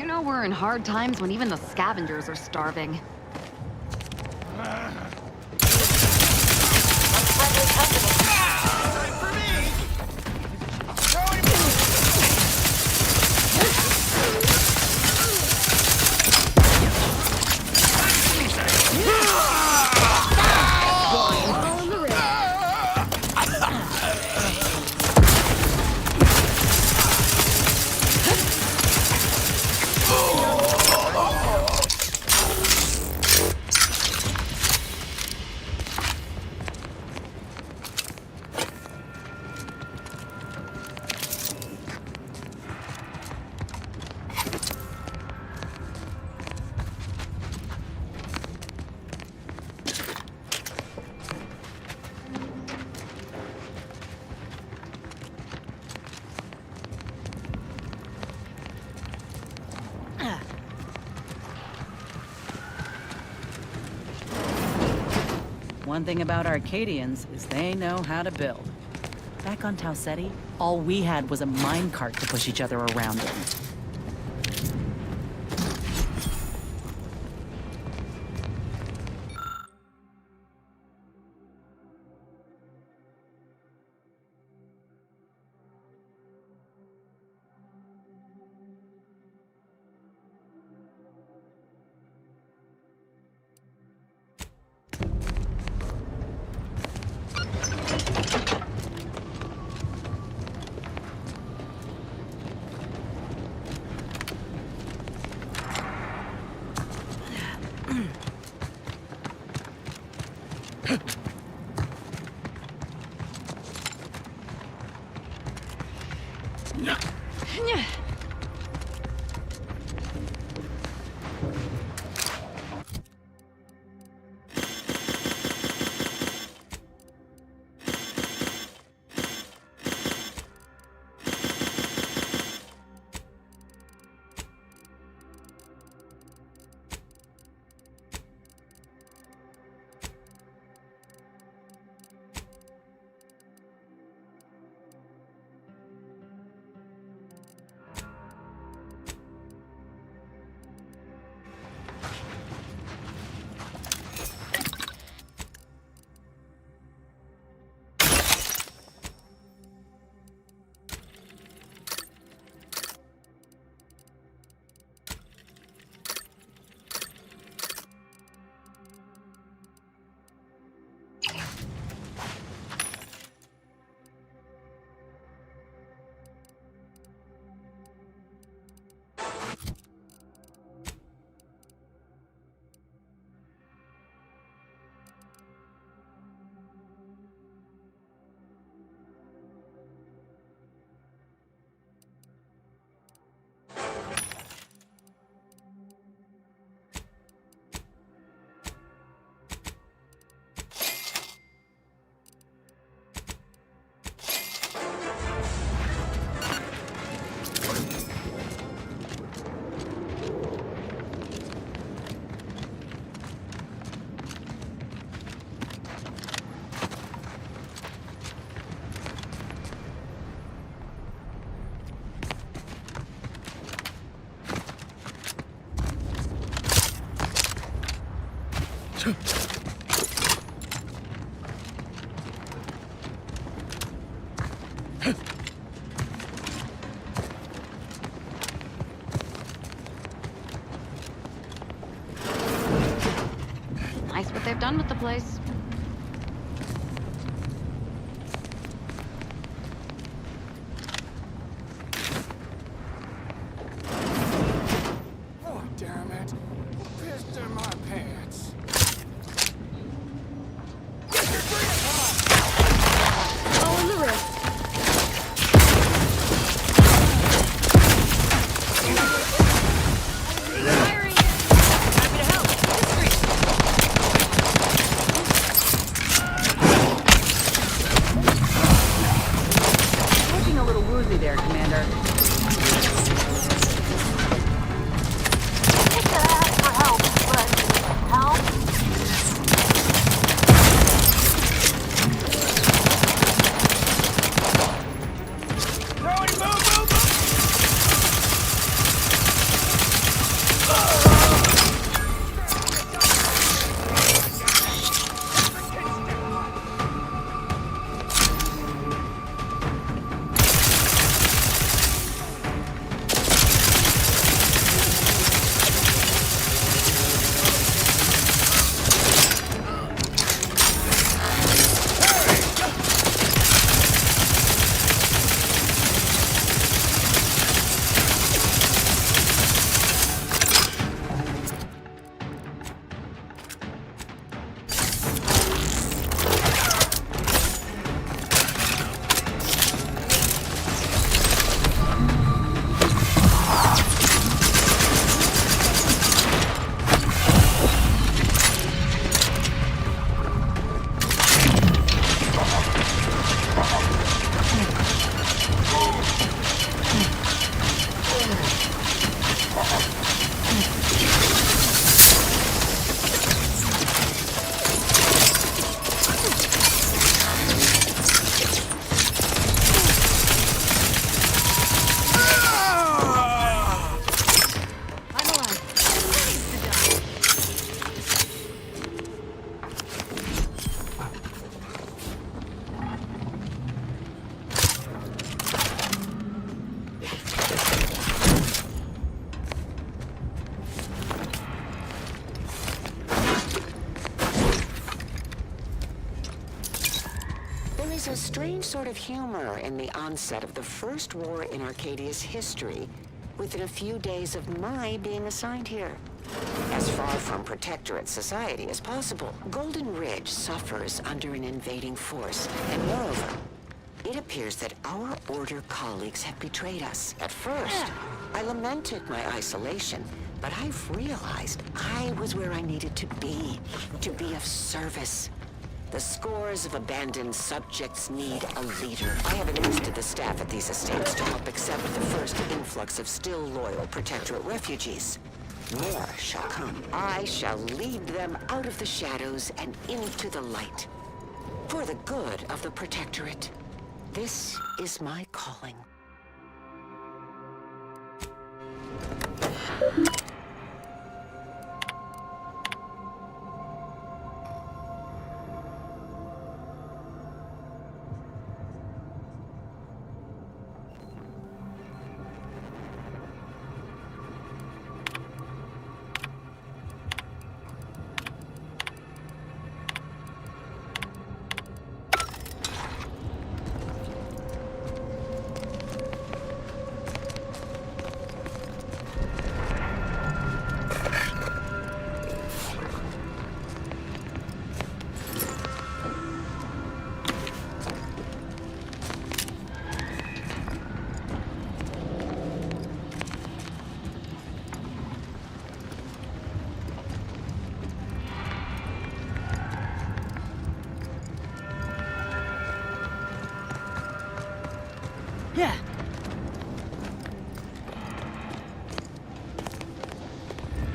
know we're in hard times when even the scavengers are starving. One thing about Arcadians is they know how to build. Back on Tau Ceti, all we had was a minecart to push each other around in. Nice what they've done with the place. Oh, damn it. Pissed in my pants. Oh, in the wrist. Firing! was a strange sort of humor in the onset of the first war in Arcadia's history, within a few days of my being assigned here. As far from Protectorate society as possible, Golden Ridge suffers under an invading force, and moreover, it appears that our Order colleagues have betrayed us. At first, I lamented my isolation, but I've realized I was where I needed to be of service. The scores of abandoned subjects need a leader. I have enlisted the staff at these estates to help accept the first influx of still loyal Protectorate refugees. More shall come. I shall lead them out of the shadows and into the light. For the good of the Protectorate. This is my calling. Yeah.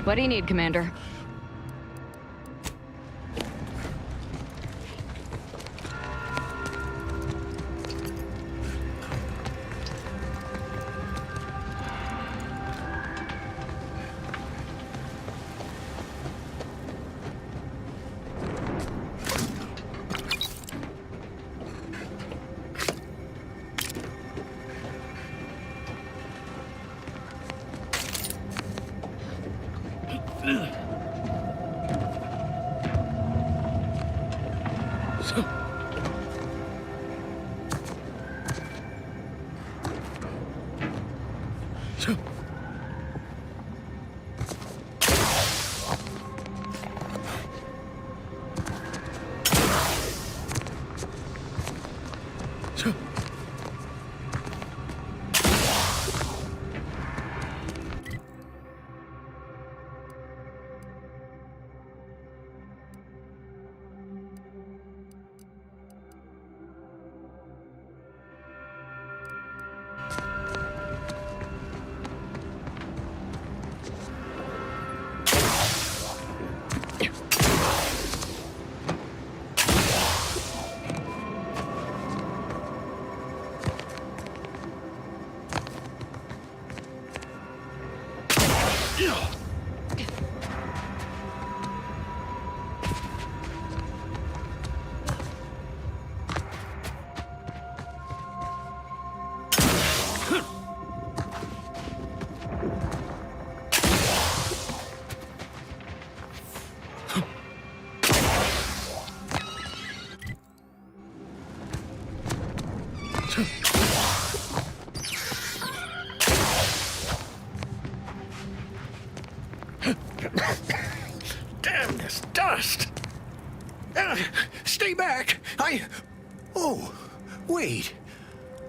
What do you need, Commander? Damn this dust! Stay back! Oh, wait.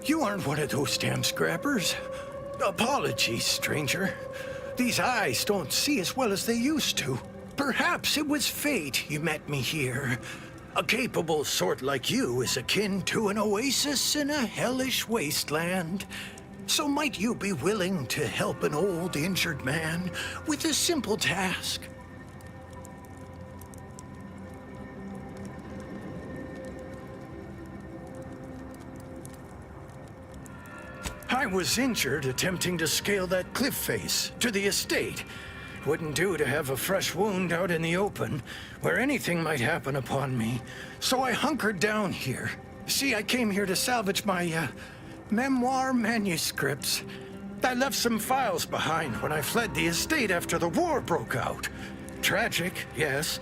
You aren't one of those damn scrappers. Apologies, stranger. These eyes don't see as well as they used to. Perhaps it was fate you met me here. A capable sort like you is akin to an oasis in a hellish wasteland. So might you be willing to help an old, injured man with a simple task? I was injured attempting to scale that cliff face to the estate. Wouldn't do to have a fresh wound out in the open, where anything might happen upon me. So I hunkered down here. See, I came here to salvage my, memoir manuscripts. I left some files behind when I fled the estate after the war broke out. Tragic, yes,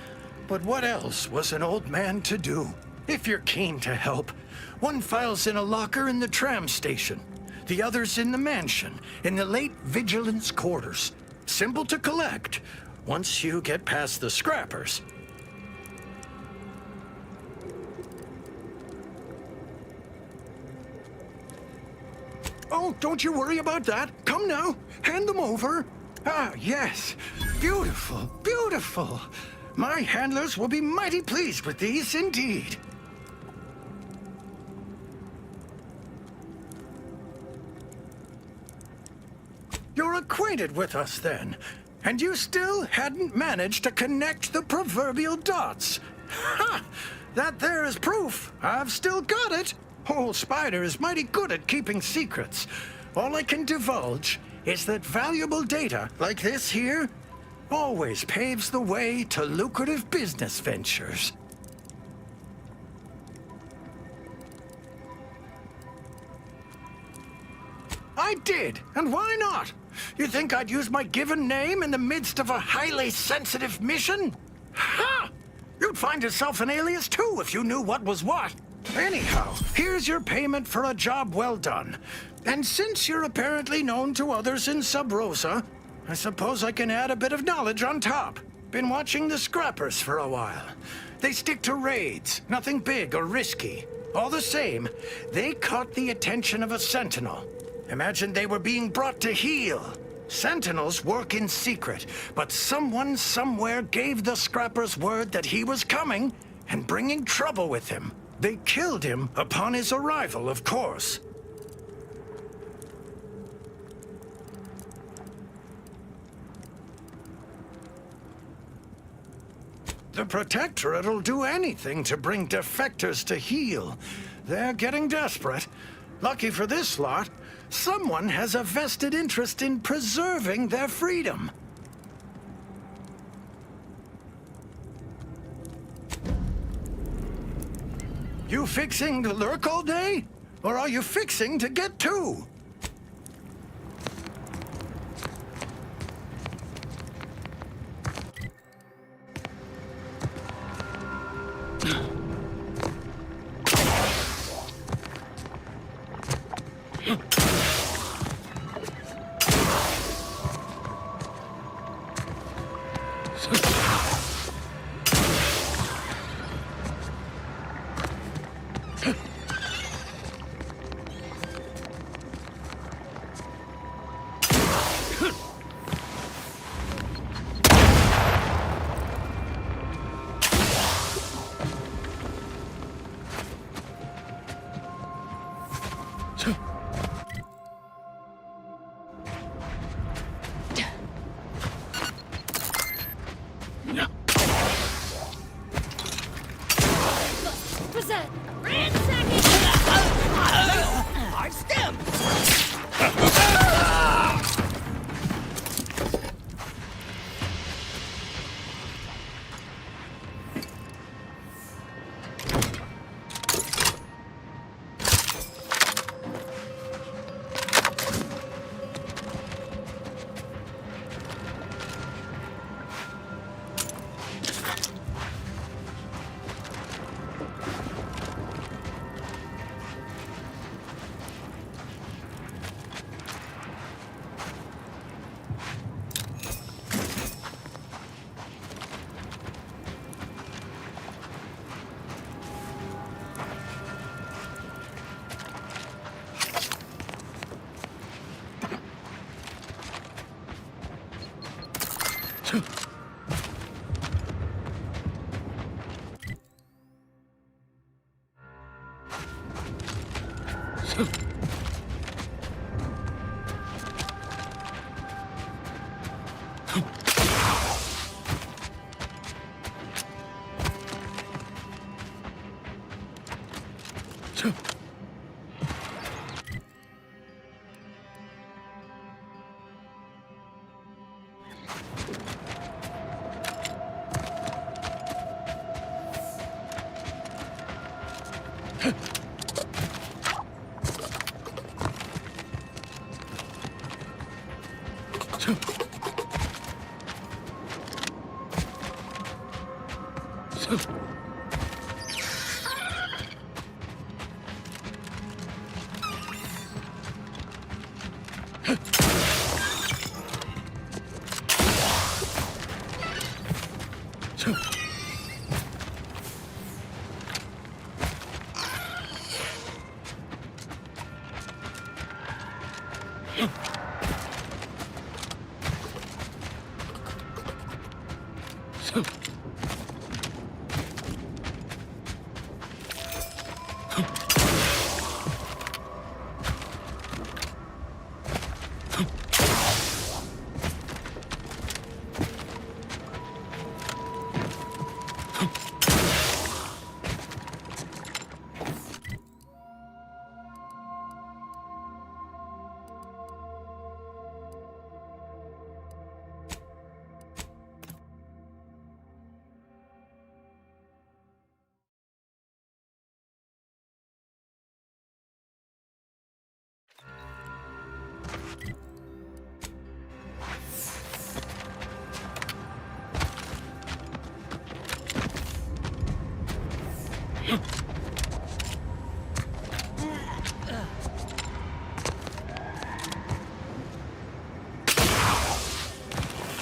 but what else was an old man to do? If you're keen to help, One file's in a locker in the tram station. The other's in the mansion, in the late vigilance quarters. Simple to collect, once you get past the scrappers. Oh, don't you worry about that. Come now, hand them over. Ah, yes. Beautiful, beautiful. My handlers will be mighty pleased with these indeed. You're acquainted with us then, and you still hadn't managed to connect the proverbial dots. Ha! That there is proof. I've still got it. Old Spider is mighty good at keeping secrets. All I can divulge is that valuable data, like this here, always paves the way to lucrative business ventures. I did, and why not? You think I'd use my given name in the midst of a highly sensitive mission? Ha! You'd find yourself an alias too if you knew what was what. Anyhow, here's your payment for a job well done. And since you're apparently known to others in Sub Rosa, I suppose I can add a bit of knowledge on top. Been watching the Scrappers for a while. They stick to raids, nothing big or risky. All the same, they caught the attention of a Sentinel. Imagine they were being brought to heel. Sentinels work in secret, but someone somewhere gave the Scrappers word that he was coming and bringing trouble with him. They killed him upon his arrival, of course. The Protectorate'll do anything to bring defectors to heel. They're getting desperate. Lucky for this lot, someone has a vested interest in preserving their freedom. You fixing to lurk all day? Or are you fixing to get to? Present! Ransacking! Hard stem!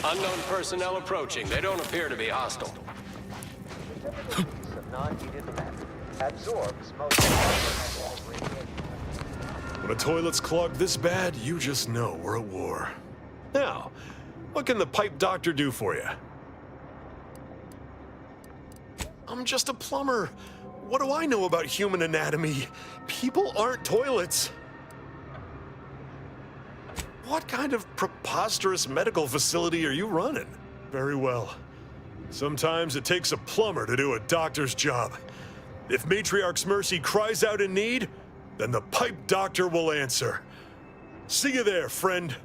Unknown personnel approaching. They don't appear to be hostile. When a toilet's clogged this bad, you just know we're at war. Now, what can the pipe doctor do for you? I'm just a plumber. What do I know about human anatomy? People aren't toilets. What kind of preposterous medical facility are you running? Very well. Sometimes it takes a plumber to do a doctor's job. If Matriarch's Mercy cries out in need, then the pipe doctor will answer. See you there, friend.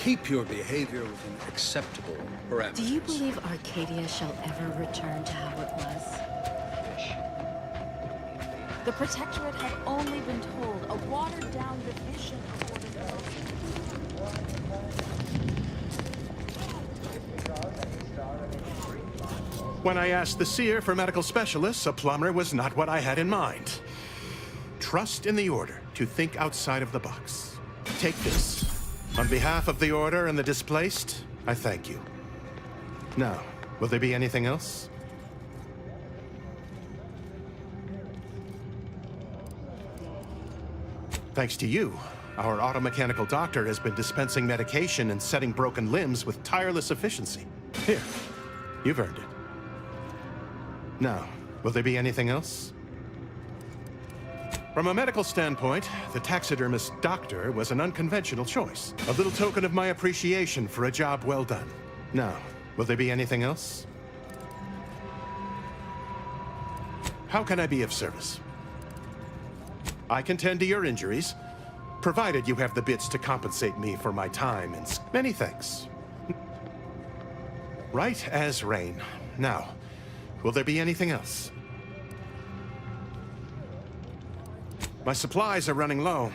Keep your behavior within acceptable parameters. Do you believe Arcadia shall ever return to how it was? The Protectorate have only been told a watered-down division of When I asked the Seer for medical specialists, a plumber was not what I had in mind. Trust in the Order to think outside of the box. Take this. On behalf of the Order and the displaced, I thank you. Now, will there be anything else? Thanks to you, our automechanical doctor has been dispensing medication and setting broken limbs with tireless efficiency. Here, you've earned it. Now, will there be anything else? From a medical standpoint, the taxidermist doctor was an unconventional choice. A little token of my appreciation for a job well done. Now, will there be anything else? How can I be of service? I can tend to your injuries, provided you have the bits to compensate me for my time and many thanks. Right as rain. Now, will there be anything else? My supplies are running low.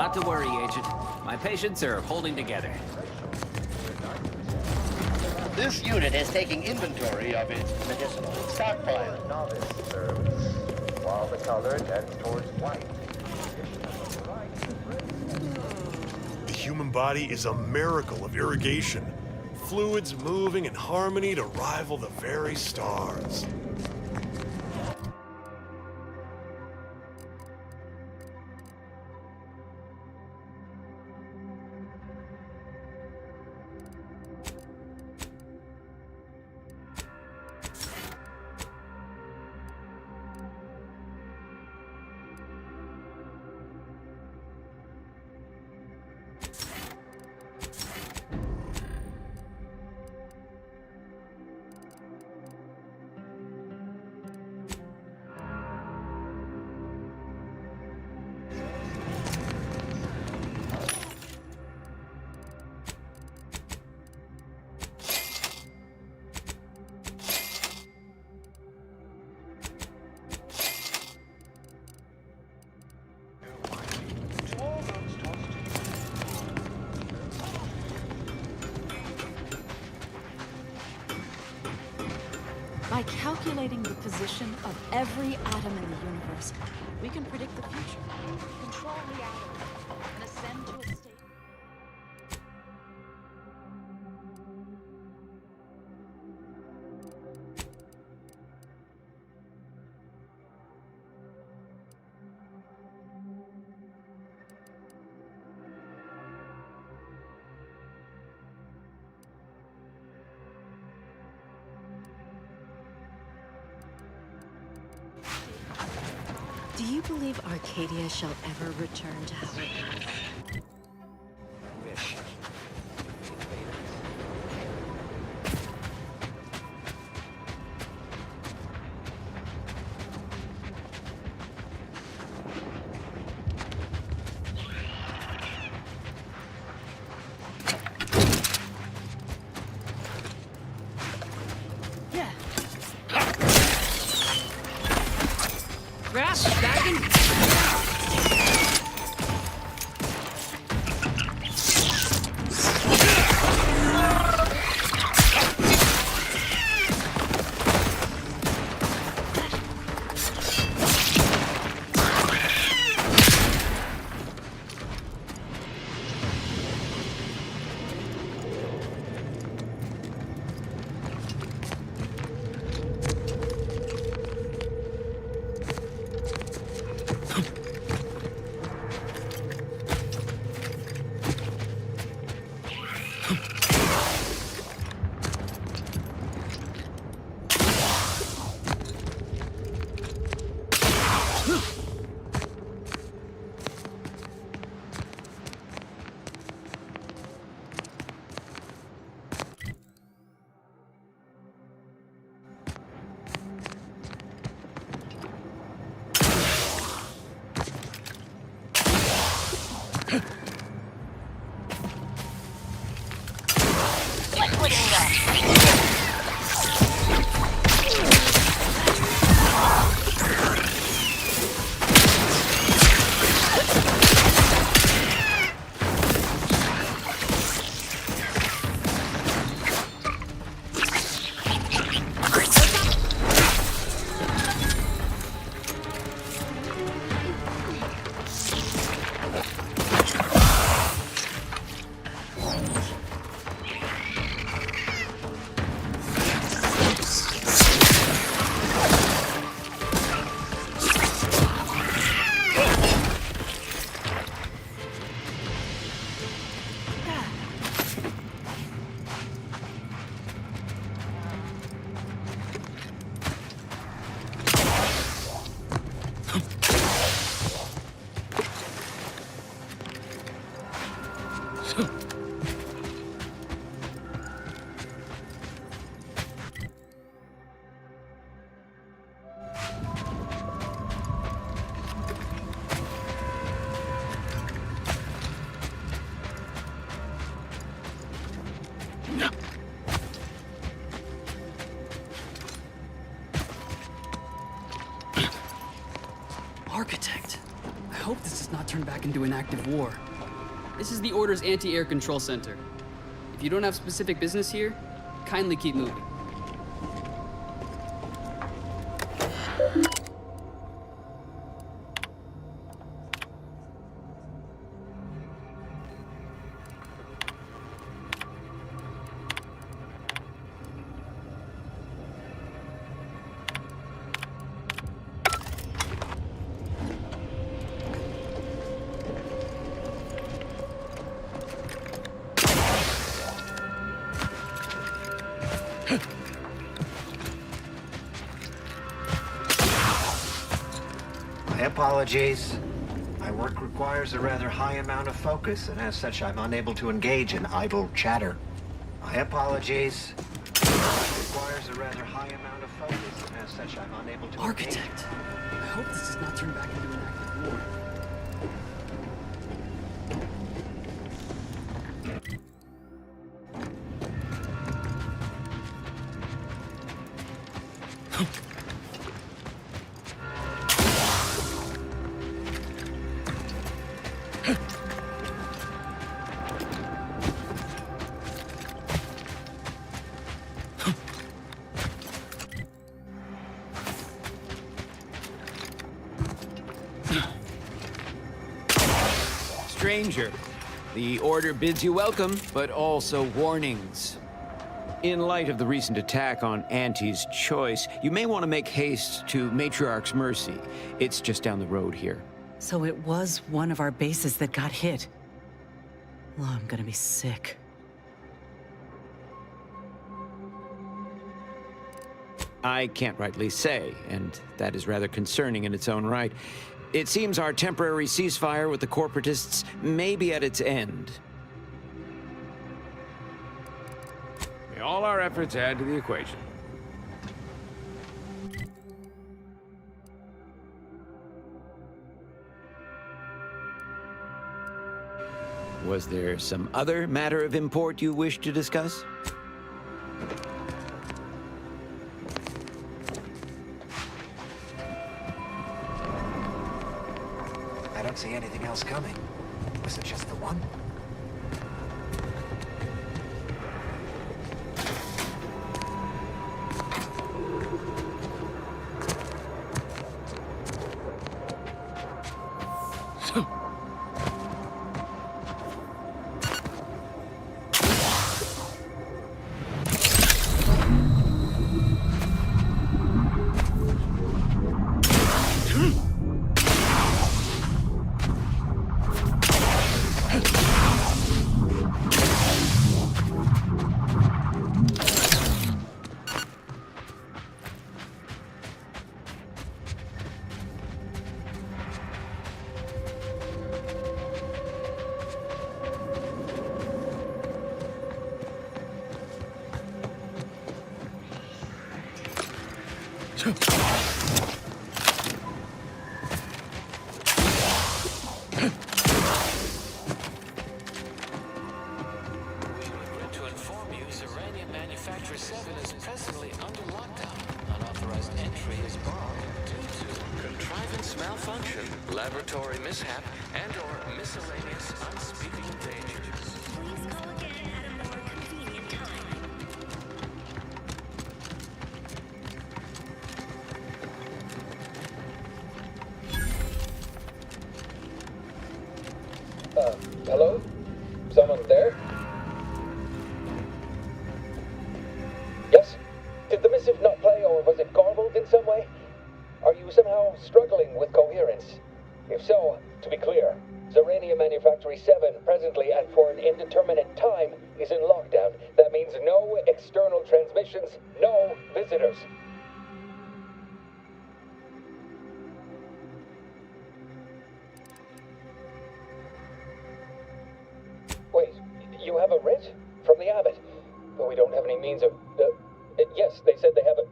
Not to worry, Agent. My patients are holding together. This unit is taking inventory of its medicinal stockpile. While the color tends towards white. The human body is a miracle of irrigation. Fluids moving in harmony to rival the very stars. By calculating the position of every atom in the universe, we can predict the future, control reality, and ascend to a state. Do you believe Arcadia shall ever return to how it was? Wish. Yeah. Crash, dragon. Architect. hope this does not turn back into an active war. This is the Order's anti-air control center. If you don't have specific business here, kindly keep moving. My apologies. My work requires a rather high amount of focus, and as such, I'm unable to engage in idle chatter. My apologies. Requires a rather high amount of focus, and as such, I'm unable to Architect! I hope this does not turn back into an active war. Stranger, the Order bids you welcome, but also warnings. In light of the recent attack on Auntie's Choice, you may want to make haste to Matriarch's Mercy. It's just down the road here. So it was one of our bases that got hit. Well, I'm gonna be sick. I can't rightly say, and that is rather concerning in its own right. It seems our temporary ceasefire with the corporatists may be at its end. May all our efforts add to the equation. Was there some other matter of import you wish to discuss? I don't see anything else coming. Was it just the one? To inform you, Zeranium Manufacturer 7 is presently under lockdown. Unauthorized entry is barred due to contrivance malfunction, laboratory mishap, and/or miscellaneous unspeakable dangers. Please call again at a more convenient time. Hello? Someone there? Yes? Did the missive not play, or was it garbled in some way? Are you somehow struggling with coherence? If so, to be clear, Zeranium Manufactory 7 presently and for an indeterminate time is in lockdown. That means no external transmissions, no visitors. Wait, you have a writ? From the Abbot? But we don't have any means of... yes, they said they have a...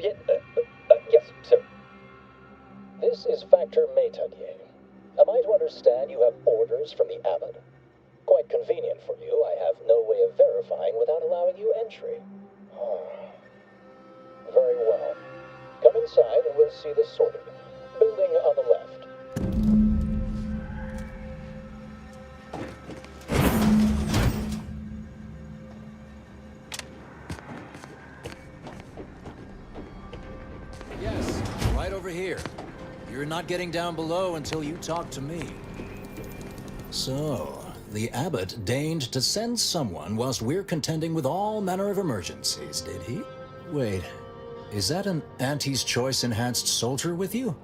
yes, sir. This is Factor Métayer. Am I to understand you have orders from the Abbot? Quite convenient for you. I have no way of verifying without allowing you entry. Very well. Come inside and we'll see this sorted. Building on the left. over here. You're not getting down below until you talk to me. So, the abbot deigned to send someone whilst we're contending with all manner of emergencies, did he? Wait, is that an Auntie's Choice enhanced soldier with you?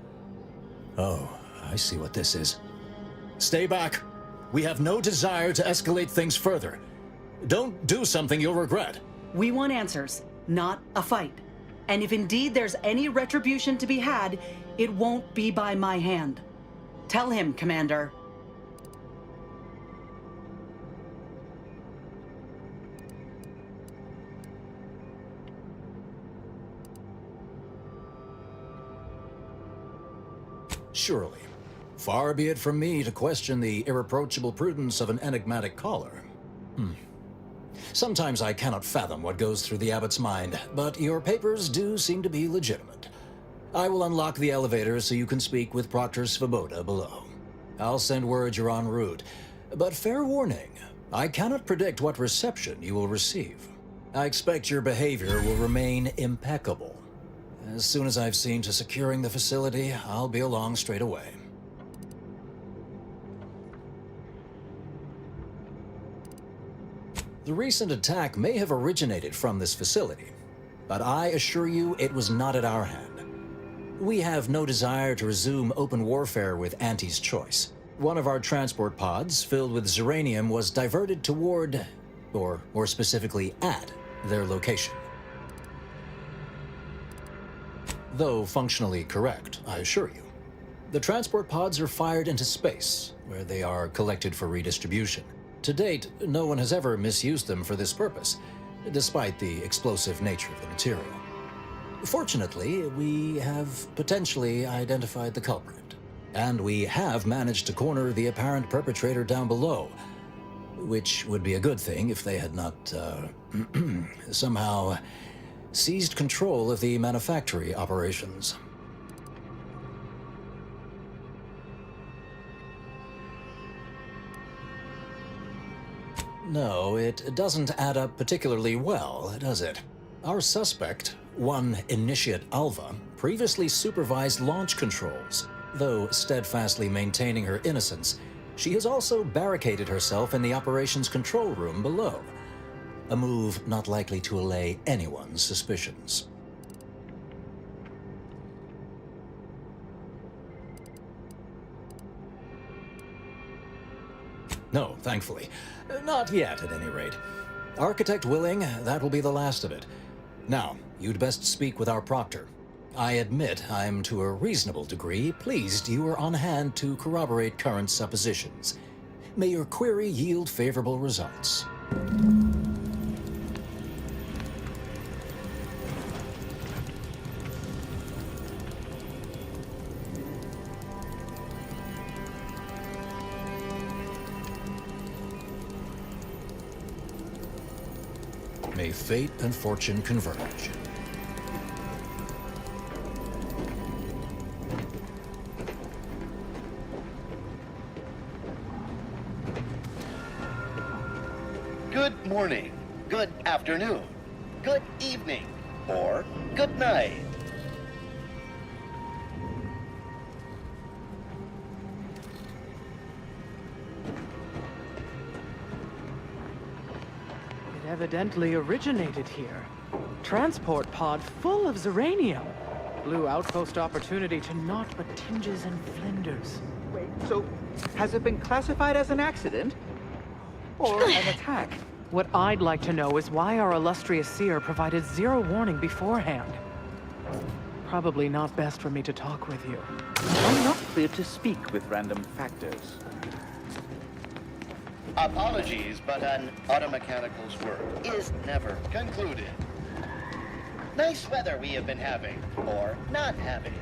Oh, I see what this is. Stay back. We have no desire to escalate things further. Don't do something you'll regret. We want answers, not a fight. And if indeed there's any retribution to be had, it won't be by my hand. Tell him, Commander. Surely. Far be it from me to question the irreproachable prudence of an enigmatic caller. Sometimes I cannot fathom what goes through the abbot's mind, but your papers do seem to be legitimate. I will unlock the elevator so you can speak with Proctor Svoboda below. I'll send word you're en route, but fair warning, I cannot predict what reception you will receive. I expect your behavior will remain impeccable. As soon as I've seen to securing the facility, I'll be along straight away. The recent attack may have originated from this facility, but I assure you it was not at our hand. We have no desire to resume open warfare with Auntie's Choice. One of our transport pods filled with Zeranium was diverted toward, or more specifically at, their location. Though functionally correct, I assure you. The transport pods are fired into space, where they are collected for redistribution. To date, no one has ever misused them for this purpose, despite the explosive nature of the material. Fortunately, we have potentially identified the culprit, and we have managed to corner the apparent perpetrator down below, which would be a good thing if they had not, somehow seized control of the manufactory operations. No, it doesn't add up particularly well, does it? Our suspect, one Initiate Alva, previously supervised launch controls. Though steadfastly maintaining her innocence, she has also barricaded herself in the operations control room below. A move not likely to allay anyone's suspicions. No, thankfully. Not yet, at any rate. Architect willing, that will be the last of it. Now, you'd best speak with our proctor. I admit I'm to a reasonable degree pleased you are on hand to corroborate current suppositions. May your query yield favorable results. May fate and fortune converge. Good morning, good afternoon, good evening, or good night. Evidently originated here. Transport pod full of Zeranium. Blue outpost opportunity to naught but tinges and flinders. Wait, so has it been classified as an accident? Or an attack? What I'd like to know is why our illustrious seer provided zero warning beforehand. Probably not best for me to talk with you. I'm not clear to speak with random factors. Apologies, but an automechanical's work is never concluded. Nice weather we have been having, or not having.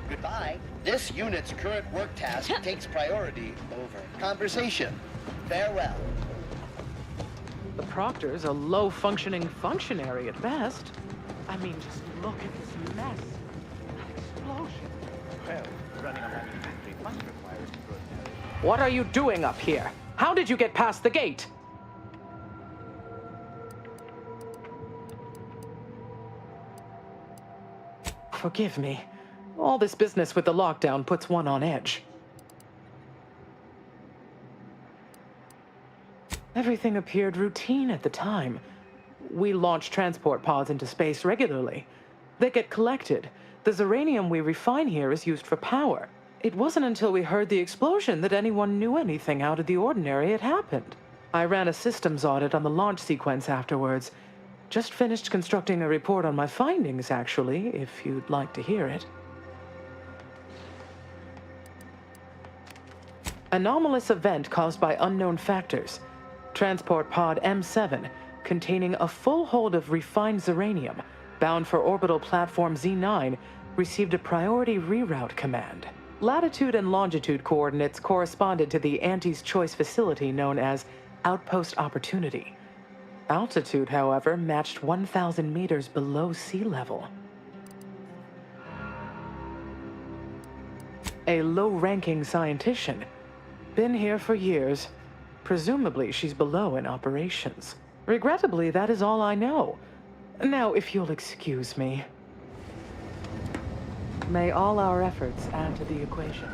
Goodbye. This unit's current work task takes priority over conversation. Farewell. The Proctor's a low-functioning functionary at best. I mean, just look at this mess. That explosion. Well, running a manufactory must require extraordinary. What are you doing up here? How did you get past the gate? Forgive me. All this business with the lockdown puts one on edge. Everything appeared routine at the time. We launch transport pods into space regularly. They get collected. The Zeranium we refine here is used for power. It wasn't until we heard the explosion that anyone knew anything out of the ordinary had happened. I ran a systems audit on the launch sequence afterwards. Just finished constructing a report on my findings, actually, if you'd like to hear it. Anomalous event caused by unknown factors. Transport pod M7, containing a full hold of refined Zeranium, bound for orbital platform Z9, received a priority reroute command. Latitude and longitude coordinates corresponded to the Anti's Choice facility known as Outpost Opportunity. Altitude, however, matched 1,000 meters below sea level. A low-ranking scientician. Been here for years. Presumably, she's below in operations. Regrettably, that is all I know. Now, if you'll excuse me. May all our efforts add to the equation.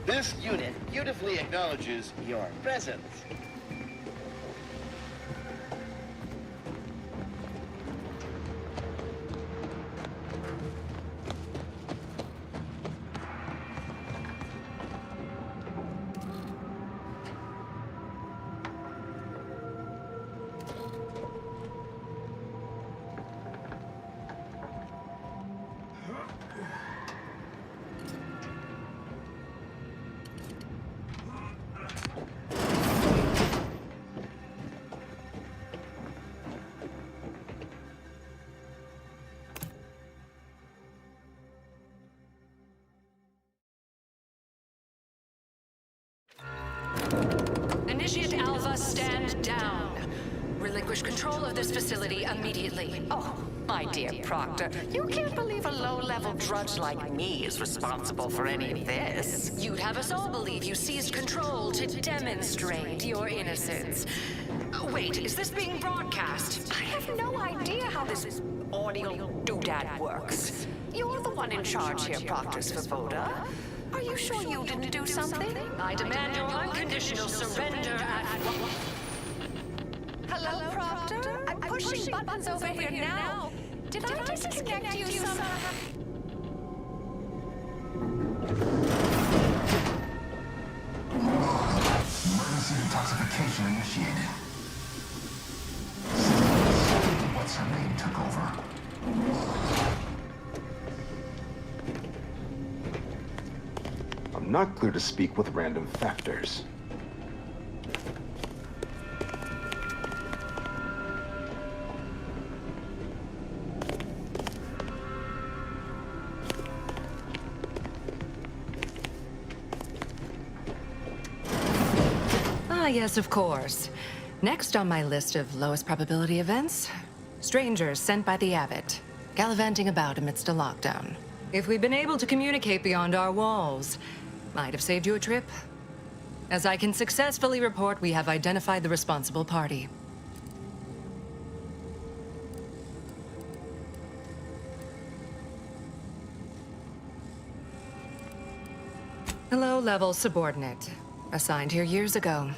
This unit beautifully acknowledges your presence. Initiate Alpha, stand down. Relinquish control of this facility immediately. Oh, my dear Proctor, you can't believe a low-level drudge like me is responsible for any of this. You'd have us all believe you seized control to demonstrate your innocence. Wait, is this being broadcast? I have no idea how this audio doodad works. You're the one in charge here, Proctor Svoboda. Are you sure you didn't do something? I demand your unconditional surrender at... Hello, Proctor? I'm pushing buttons over here now. Did I disconnect you somehow? Emergency detoxification initiated. What's her name took over. I'm not clear to speak with random factors. Ah, yes, of course. Next on my list of lowest probability events, strangers sent by the Abbot, gallivanting about amidst a lockdown. If we'd been able to communicate beyond our walls, might have saved you a trip. As I can successfully report, we have identified the responsible party. A low-level subordinate, assigned here years ago.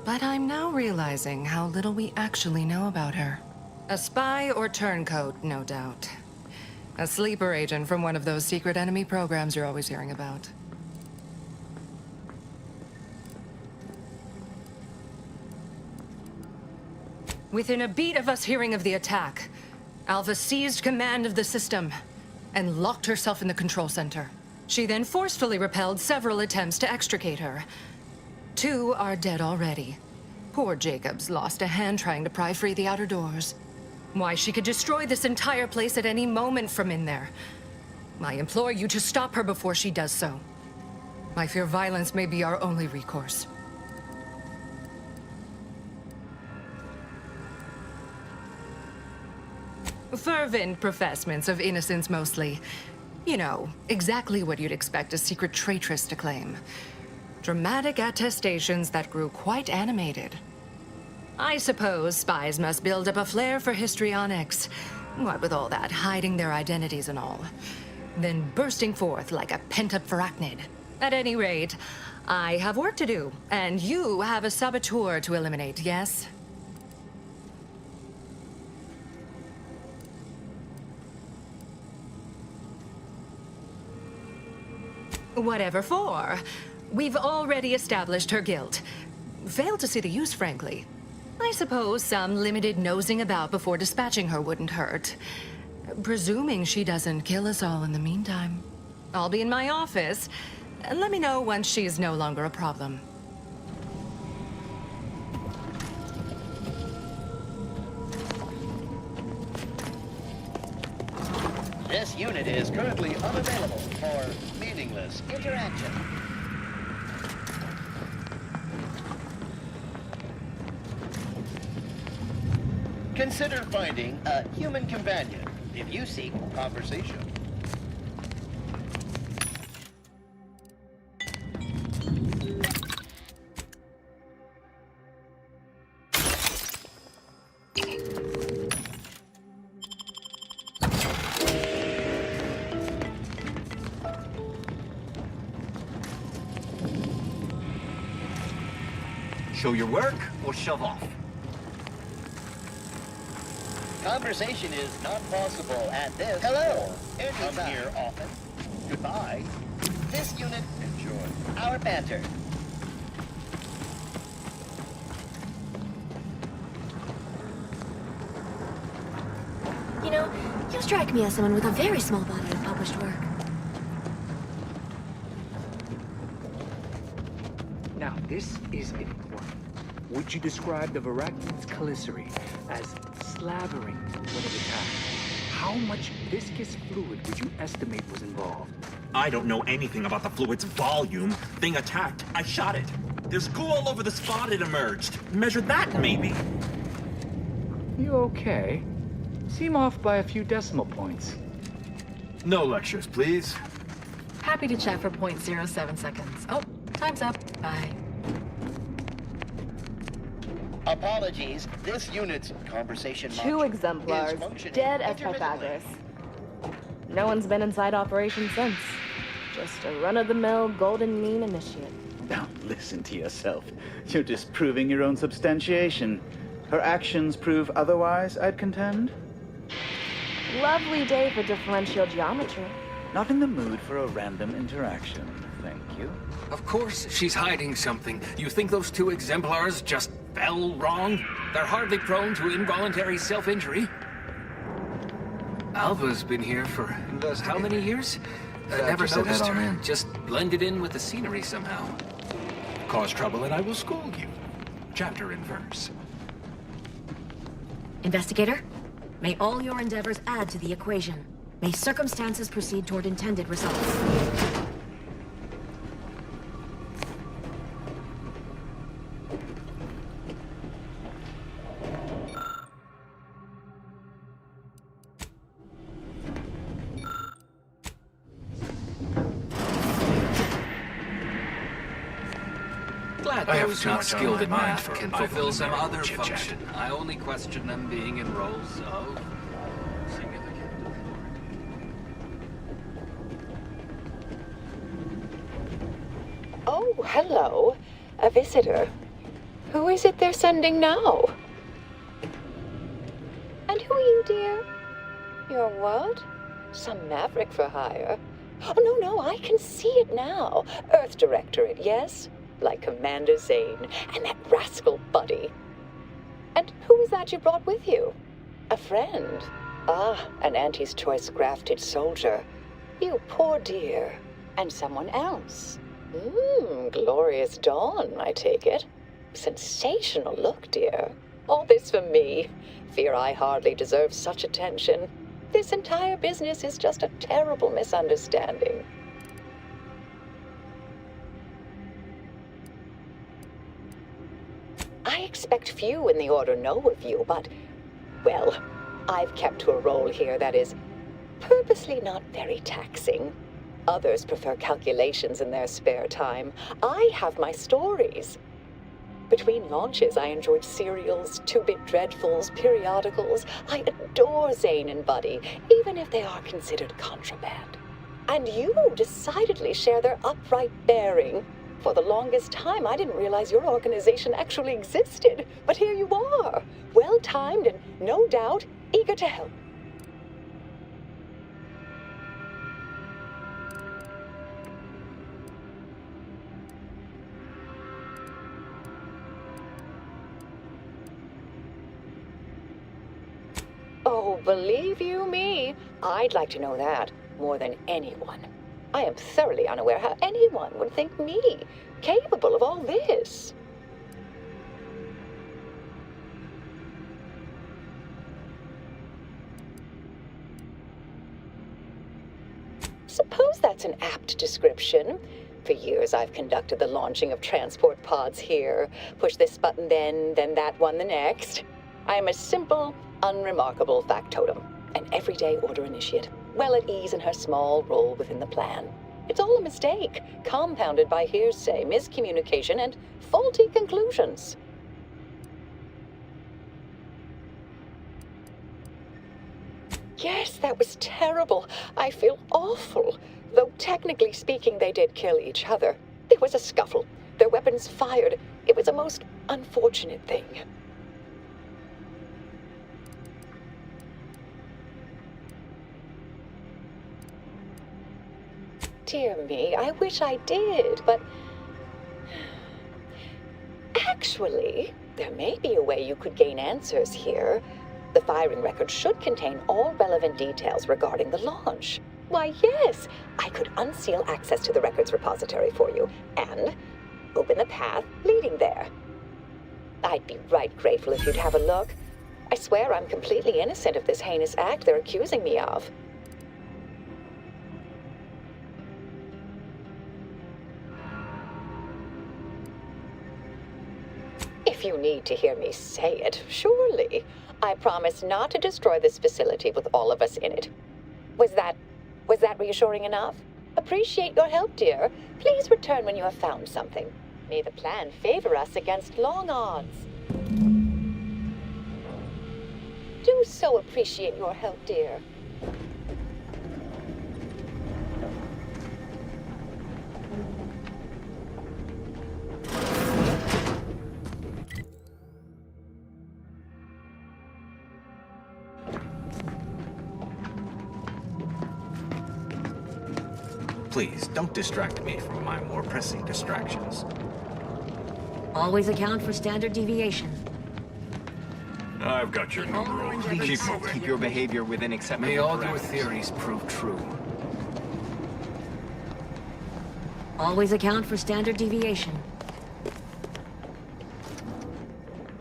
But I'm now realizing how little we actually know about her. A spy or turncoat, no doubt. A sleeper agent from one of those secret enemy programs you're always hearing about. Within a beat of us hearing of the attack, Alpha seized command of the system and locked herself in the control center. She then forcefully repelled several attempts to extricate her. 2 are dead already. Poor Jacobs lost a hand trying to pry free the outer doors. Why, she could destroy this entire place at any moment from in there. I implore you to stop her before she does so. I fear violence may be our only recourse. Fervent professements of innocence mostly. You know, exactly what you'd expect a secret traitress to claim. Dramatic attestations that grew quite animated. I suppose spies must build up a flair for histrionics, What with all that, hiding their identities and all. Then bursting forth like a pent-up arachnid. At any rate, I have work to do, and you have a saboteur to eliminate, yes? Whatever for. We've already established her guilt. Failed to see the use, frankly. I suppose some limited nosing about before dispatching her wouldn't hurt. Presuming she doesn't kill us all in the meantime. I'll be in my office. Let me know once she's no longer a problem. This unit is currently unavailable for meaningless interaction. Consider finding a human companion if you seek conversation. Show your work or shove off. Conversation is not possible at this. Hello. Come here often. Goodbye. This unit enjoy our banter. You know, you strike me as someone with a very small body of published work. Now, this is important. Would you describe the Varagnian's Calicity as slavering when it attacked? How much viscous fluid would you estimate was involved? I don't know anything about the fluid's volume. Thing attacked. I shot it. There's goo all over the spot it emerged. Measure that, maybe. You okay? Seem off by a few decimal points. No lectures, please. Happy to chat for 0.07 seconds. Oh, time's up. Bye. Apologies, this unit's conversation Two module exemplars, is functioning dead as intermittently. Pythagoras. No one's been inside operation since. Just a run-of-the-mill golden mean initiate. Now listen to yourself. You're disproving your own substantiation. Her actions prove otherwise, I'd contend. Lovely day for differential geometry. Not in the mood for a random interaction, thank you. Of course she's hiding something. You think those two exemplars just fell wrong? They're hardly prone to involuntary self-injury. Alva's been here for how many years? Never noticed her. Just blended in with the scenery somehow. Cause trouble and I will scold you. Chapter and verse. Investigator, may all your endeavors add to the equation. May circumstances proceed toward intended results. Glad I have those too not much on skilled my in mind math for can idle fulfill some narrow other chit-chat. function. I only question them being in roles of significant authority. Oh, hello. A visitor. Who is it they're sending now? And who are you, dear? You're what? Some maverick for hire? Oh, no, I can see it now. Earth Directorate, yes? Like Commander Zane and that rascal Buddy. And who was that you brought with you? A friend? Ah, an Auntie's Choice grafted soldier. You poor dear. And someone else. Glorious dawn, I take it. Sensational look, dear. All this for me. Fear I hardly deserve such attention. This entire business is just a terrible misunderstanding. I expect few in the Order know of you, but, well, I've kept to a role here that is purposely not very taxing. Others prefer calculations in their spare time. I have my stories. Between launches, I enjoyed serials, 2-bit dreadfuls, periodicals. I adore Zane and Buddy, even if they are considered contraband. And you decidedly share their upright bearing. For the longest time, I didn't realize your organization actually existed. But here you are, well-timed and, no doubt, eager to help. Oh, believe you me, I'd like to know that more than anyone. I am thoroughly unaware how anyone would think me capable of all this. Suppose that's an apt description. For years I've conducted the launching of transport pods here. Push this button then that one the next. I am a simple, unremarkable factotum, an everyday order initiate, well at ease in her small role within the plan. It's all a mistake, compounded by hearsay, miscommunication, and faulty conclusions. Yes, that was terrible. I feel awful. Though technically speaking, they did kill each other. There was a scuffle. Their weapons fired. It was a most unfortunate thing. Dear me, I wish I did, but... Actually, there may be a way you could gain answers here. The firing record should contain all relevant details regarding the launch. Why, yes, I could unseal access to the records repository for you, and open the path leading there. I'd be right grateful if you'd have a look. I swear I'm completely innocent of this heinous act they're accusing me of. If you need to hear me say it, surely. I promise not to destroy this facility with all of us in it. Was that reassuring enough? Appreciate your help, dear. Please return when you have found something. May the plan favor us against long odds. Do so appreciate your help, dear. Please, don't distract me from my more pressing distractions. Always account for standard deviation. I've got your number. Please keep your behavior within acceptable May all your parameters. theories prove true. Always account for standard deviation.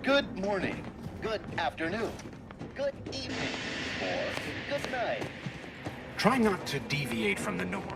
Good morning, good afternoon, good evening, or good night. Try not to deviate from the norm.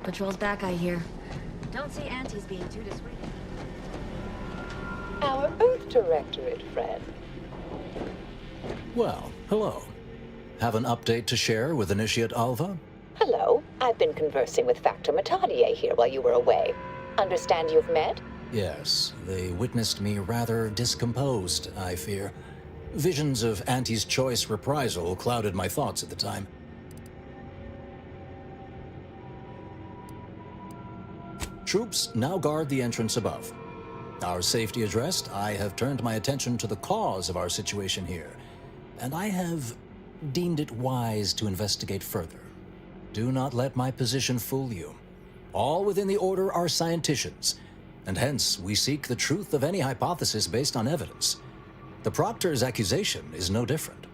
Patrol's back, I hear. Don't see Auntie's being too discreet. Our Earth Directorate friend. Well, hello. Have an update to share with Initiate Alva? Hello. I've been conversing with Factor Matadier here while you were away. understand you've met? Yes, they witnessed me rather discomposed, I fear. Visions of Auntie's choice reprisal clouded my thoughts at the time. Troops now guard the entrance above. Our safety addressed, I have turned my attention to the cause of our situation here, and I have deemed it wise to investigate further. Do not let my position fool you. All within the Order are scienticians, and hence we seek the truth of any hypothesis based on evidence. The Proctor's accusation is no different.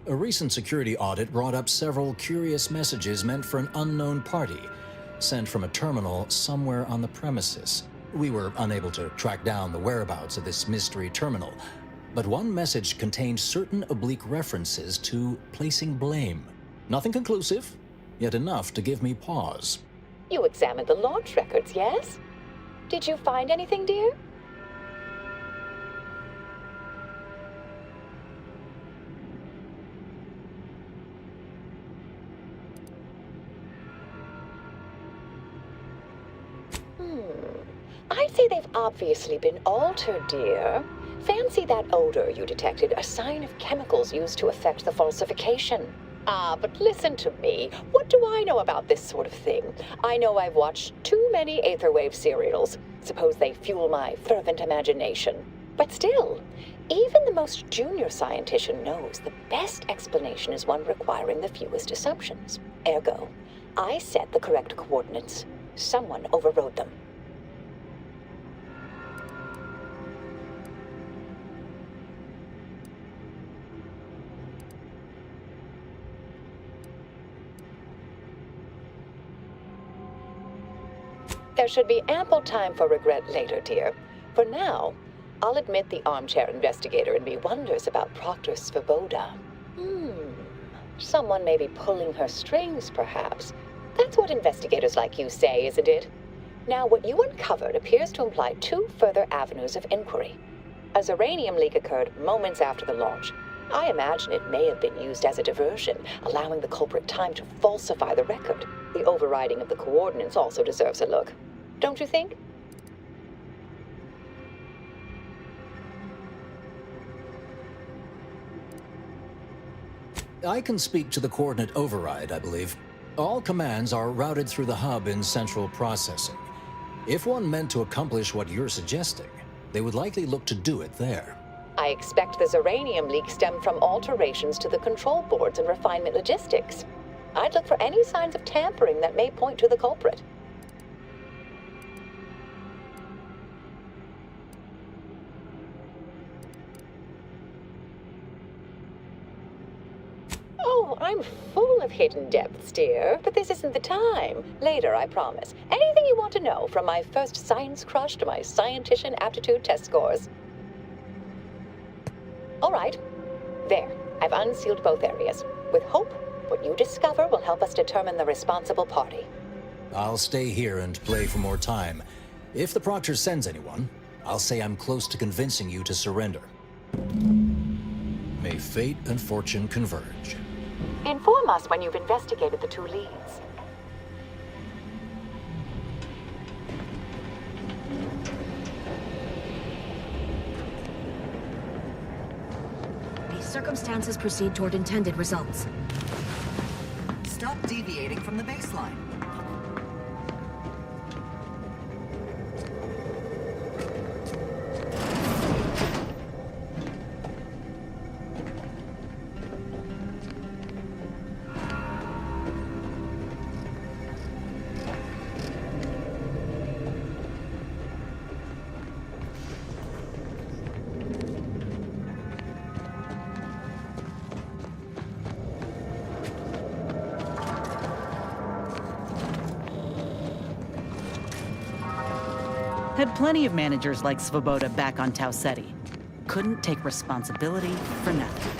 A recent security audit brought up several curious messages meant for an unknown party, sent from a terminal somewhere on the premises. We were unable to track down the whereabouts of this mystery terminal, but one message contained certain oblique references to placing blame. Nothing conclusive, yet enough to give me pause. You examined the launch records, yes? Did you find anything, dear? I'd say they've obviously been altered, dear. Fancy that odor you detected, a sign of chemicals used to affect the falsification. But listen to me. What do I know about this sort of thing? I know I've watched too many Aetherwave serials. Suppose they fuel my fervent imagination. But still, even the most junior scientician knows the best explanation is one requiring the fewest assumptions. Ergo, I set the correct coordinates. Someone overrode them. There should be ample time for regret later, dear. For now, I'll admit the armchair investigator in me wonders about Proctor Svoboda. Someone may be pulling her strings, perhaps. That's what investigators like you say, isn't it? Now, what you uncovered appears to imply two further avenues of inquiry. A Zeranium leak occurred moments after the launch. I imagine it may have been used as a diversion, allowing the culprit time to falsify the record. The overriding of the coordinates also deserves a look. Don't you think? I can speak to the coordinate override, I believe. All commands are routed through the hub in central processing. If one meant to accomplish what you're suggesting, they would likely look to do it there. I expect the Zeranium leak stemmed from alterations to the control boards and refinement logistics. I'd look for any signs of tampering that may point to the culprit. Oh, I'm full of hidden depths, dear, but this isn't the time. Later, I promise. Anything you want to know, from my first science crush to my scientician aptitude test scores. All right. There. I've unsealed both areas. With hope, what you discover will help us determine the responsible party. I'll stay here and play for more time. If the Proctor sends anyone, I'll say I'm close to convincing you to surrender. May fate and fortune converge. Inform us when you've investigated the two leads. May circumstances proceed toward intended results. Stop deviating from the baseline. Had plenty of managers like Svoboda back on Tau Ceti. Couldn't take responsibility for nothing.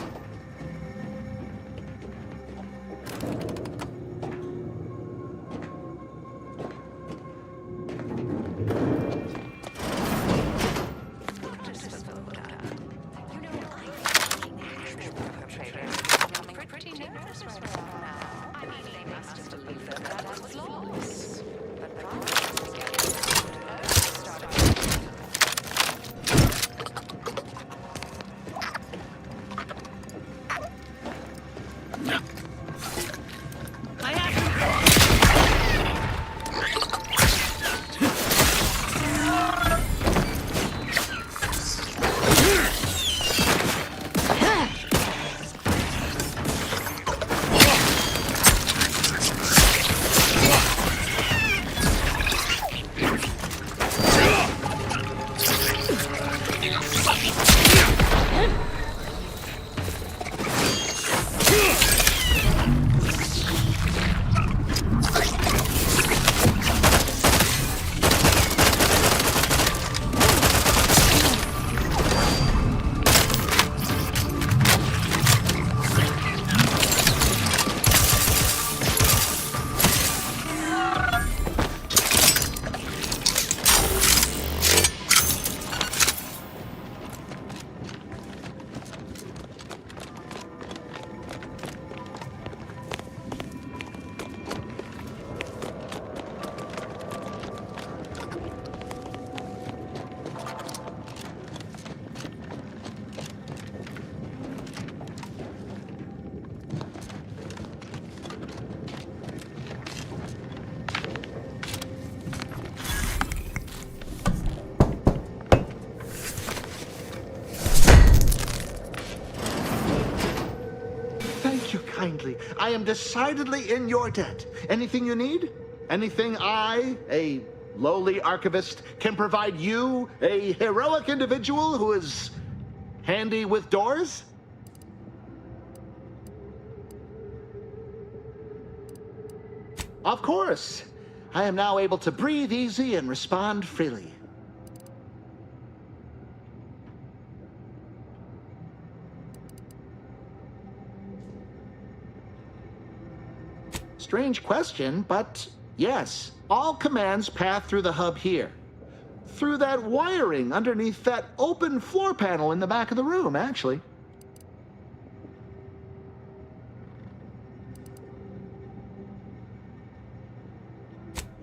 seriously. I am decidedly in your debt. Anything you need? Anything I, a lowly archivist, can provide you, a heroic individual who is handy with doors? Of course. I am now able to breathe easy and respond freely. Strange question, but yes, all commands pass through the hub here. Through that wiring underneath that open floor panel in the back of the room, actually.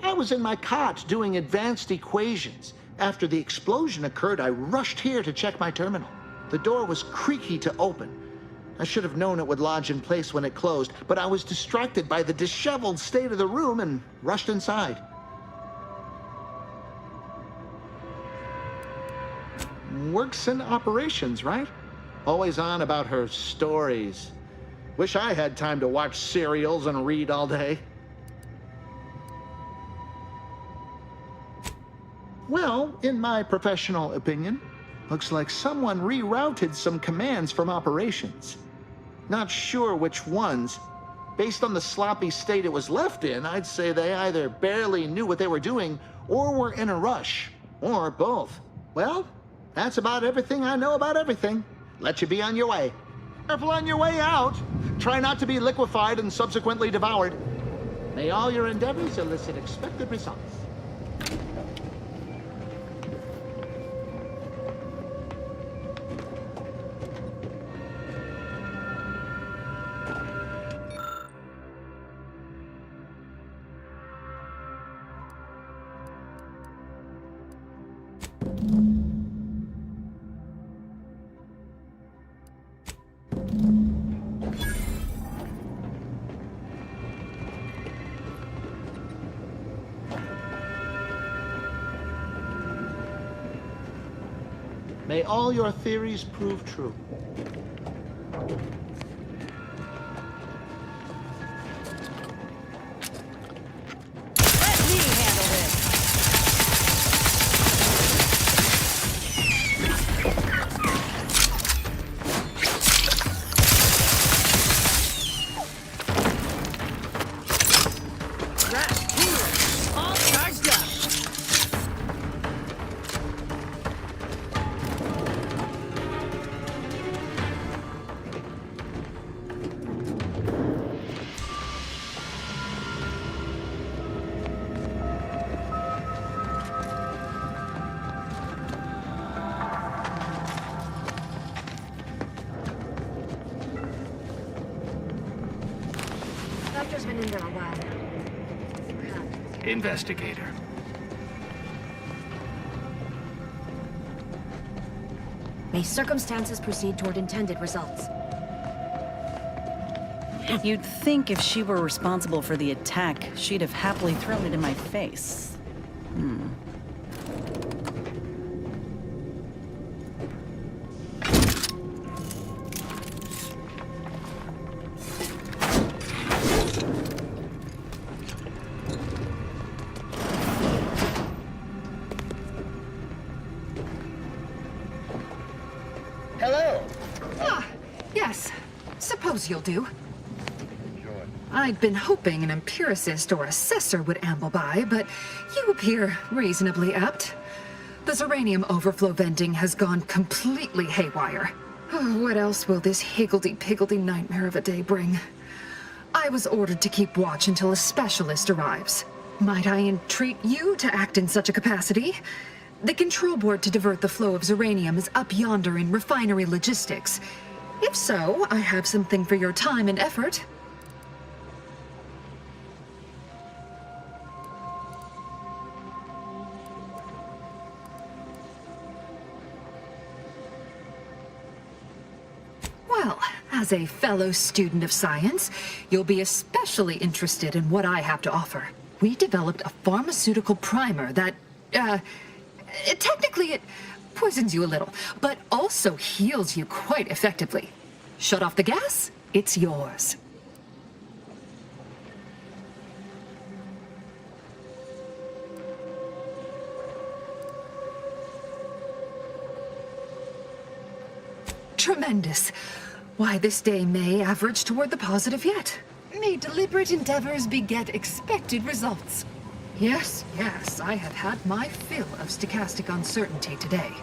I was in my cot doing advanced equations. After the explosion occurred, I rushed here to check my terminal. The door was creaky to open. I should have known it would lodge in place when it closed, but I was distracted by the disheveled state of the room and rushed inside. Works in operations, right? Always on about her stories. Wish I had time to watch serials and read all day. Well, in my professional opinion, looks like someone rerouted some commands from operations. Not sure which ones. Based on the sloppy state it was left in, I'd say they either barely knew what they were doing or were in a rush, or both. Well, that's about everything I know about everything. Let you be on your way. Careful on your way out. Try not to be liquefied and subsequently devoured. May all your endeavors elicit expected results. May all your theories prove true. Doctor's been in there a while. Investigator. May circumstances proceed toward intended results. You'd think if she were responsible for the attack, she'd have happily thrown it in my face. Hello. Yes. Suppose you'll do. I'd been hoping an empiricist or assessor would amble by, but you appear reasonably apt. The Zeranium overflow venting has gone completely haywire. What else will this higgledy-piggledy nightmare of a day bring? I was ordered to keep watch until a specialist arrives. Might I entreat you to act in such a capacity? The control board to divert the flow of Zeranium is up yonder in refinery logistics. If so, I have something for your time and effort. Well, as a fellow student of science, you'll be especially interested in what I have to offer. We developed a pharmaceutical primer that, technically it poisons you a little, but also heals you quite effectively. Shut off the gas, it's yours. Tremendous. Why, this day may average toward the positive yet. May deliberate endeavors beget expected results. Yes, yes, I have had my fill of stochastic uncertainty today.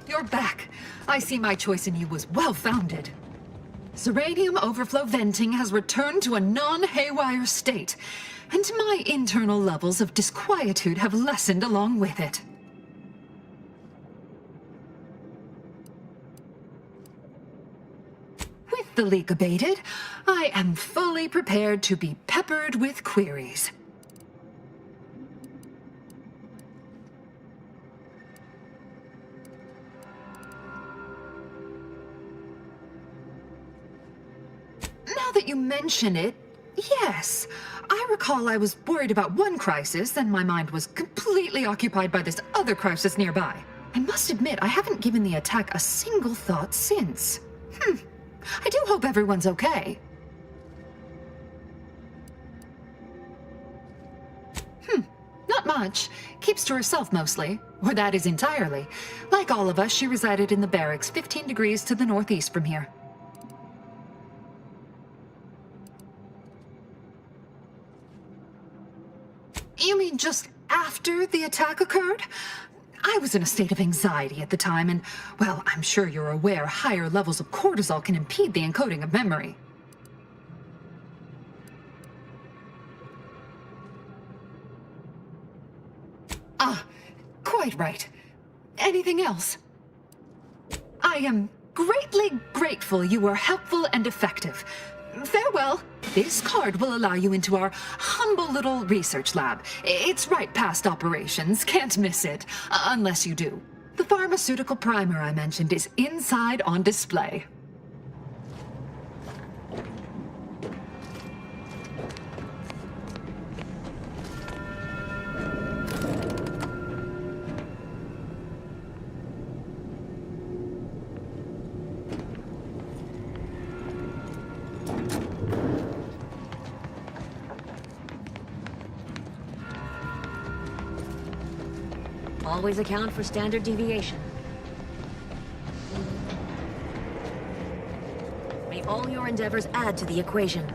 You're back. I see my choice in you was well-founded. Zeranium overflow venting has returned to a non-haywire state, and my internal levels of disquietude have lessened along with it. With the leak abated, I am fully prepared to be peppered with queries. Now that you mention it, yes. I recall I was worried about one crisis, and my mind was completely occupied by this other crisis nearby. I must admit, I haven't given the attack a single thought since. I do hope everyone's okay. Not much. Keeps to herself mostly. Or that is entirely. Like all of us, she resided in the barracks 15 degrees to the northeast from here. You mean just after the attack occurred? I was in a state of anxiety at the time, and, well, I'm sure you're aware higher levels of cortisol can impede the encoding of memory. Ah, quite right. Anything else? I am greatly grateful you were helpful and effective. Farewell. This card will allow you into our humble little research lab. It's right past operations. Can't miss it. Unless you do. The pharmaceutical primer I mentioned is inside on display. Always account for standard deviation. May all your endeavors add to the equation.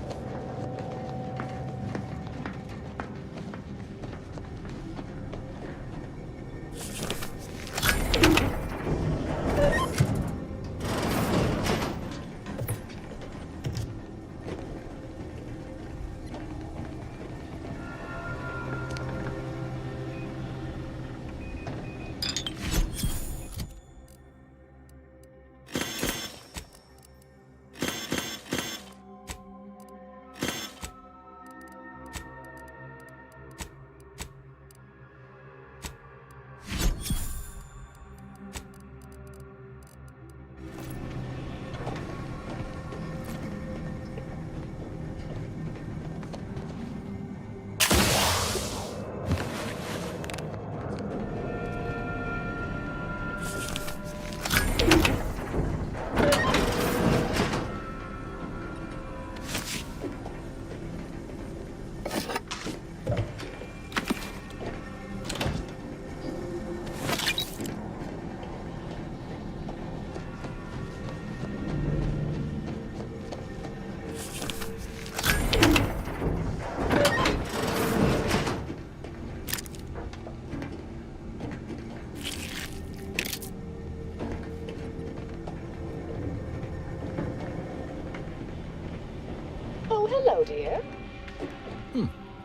Hello, dear.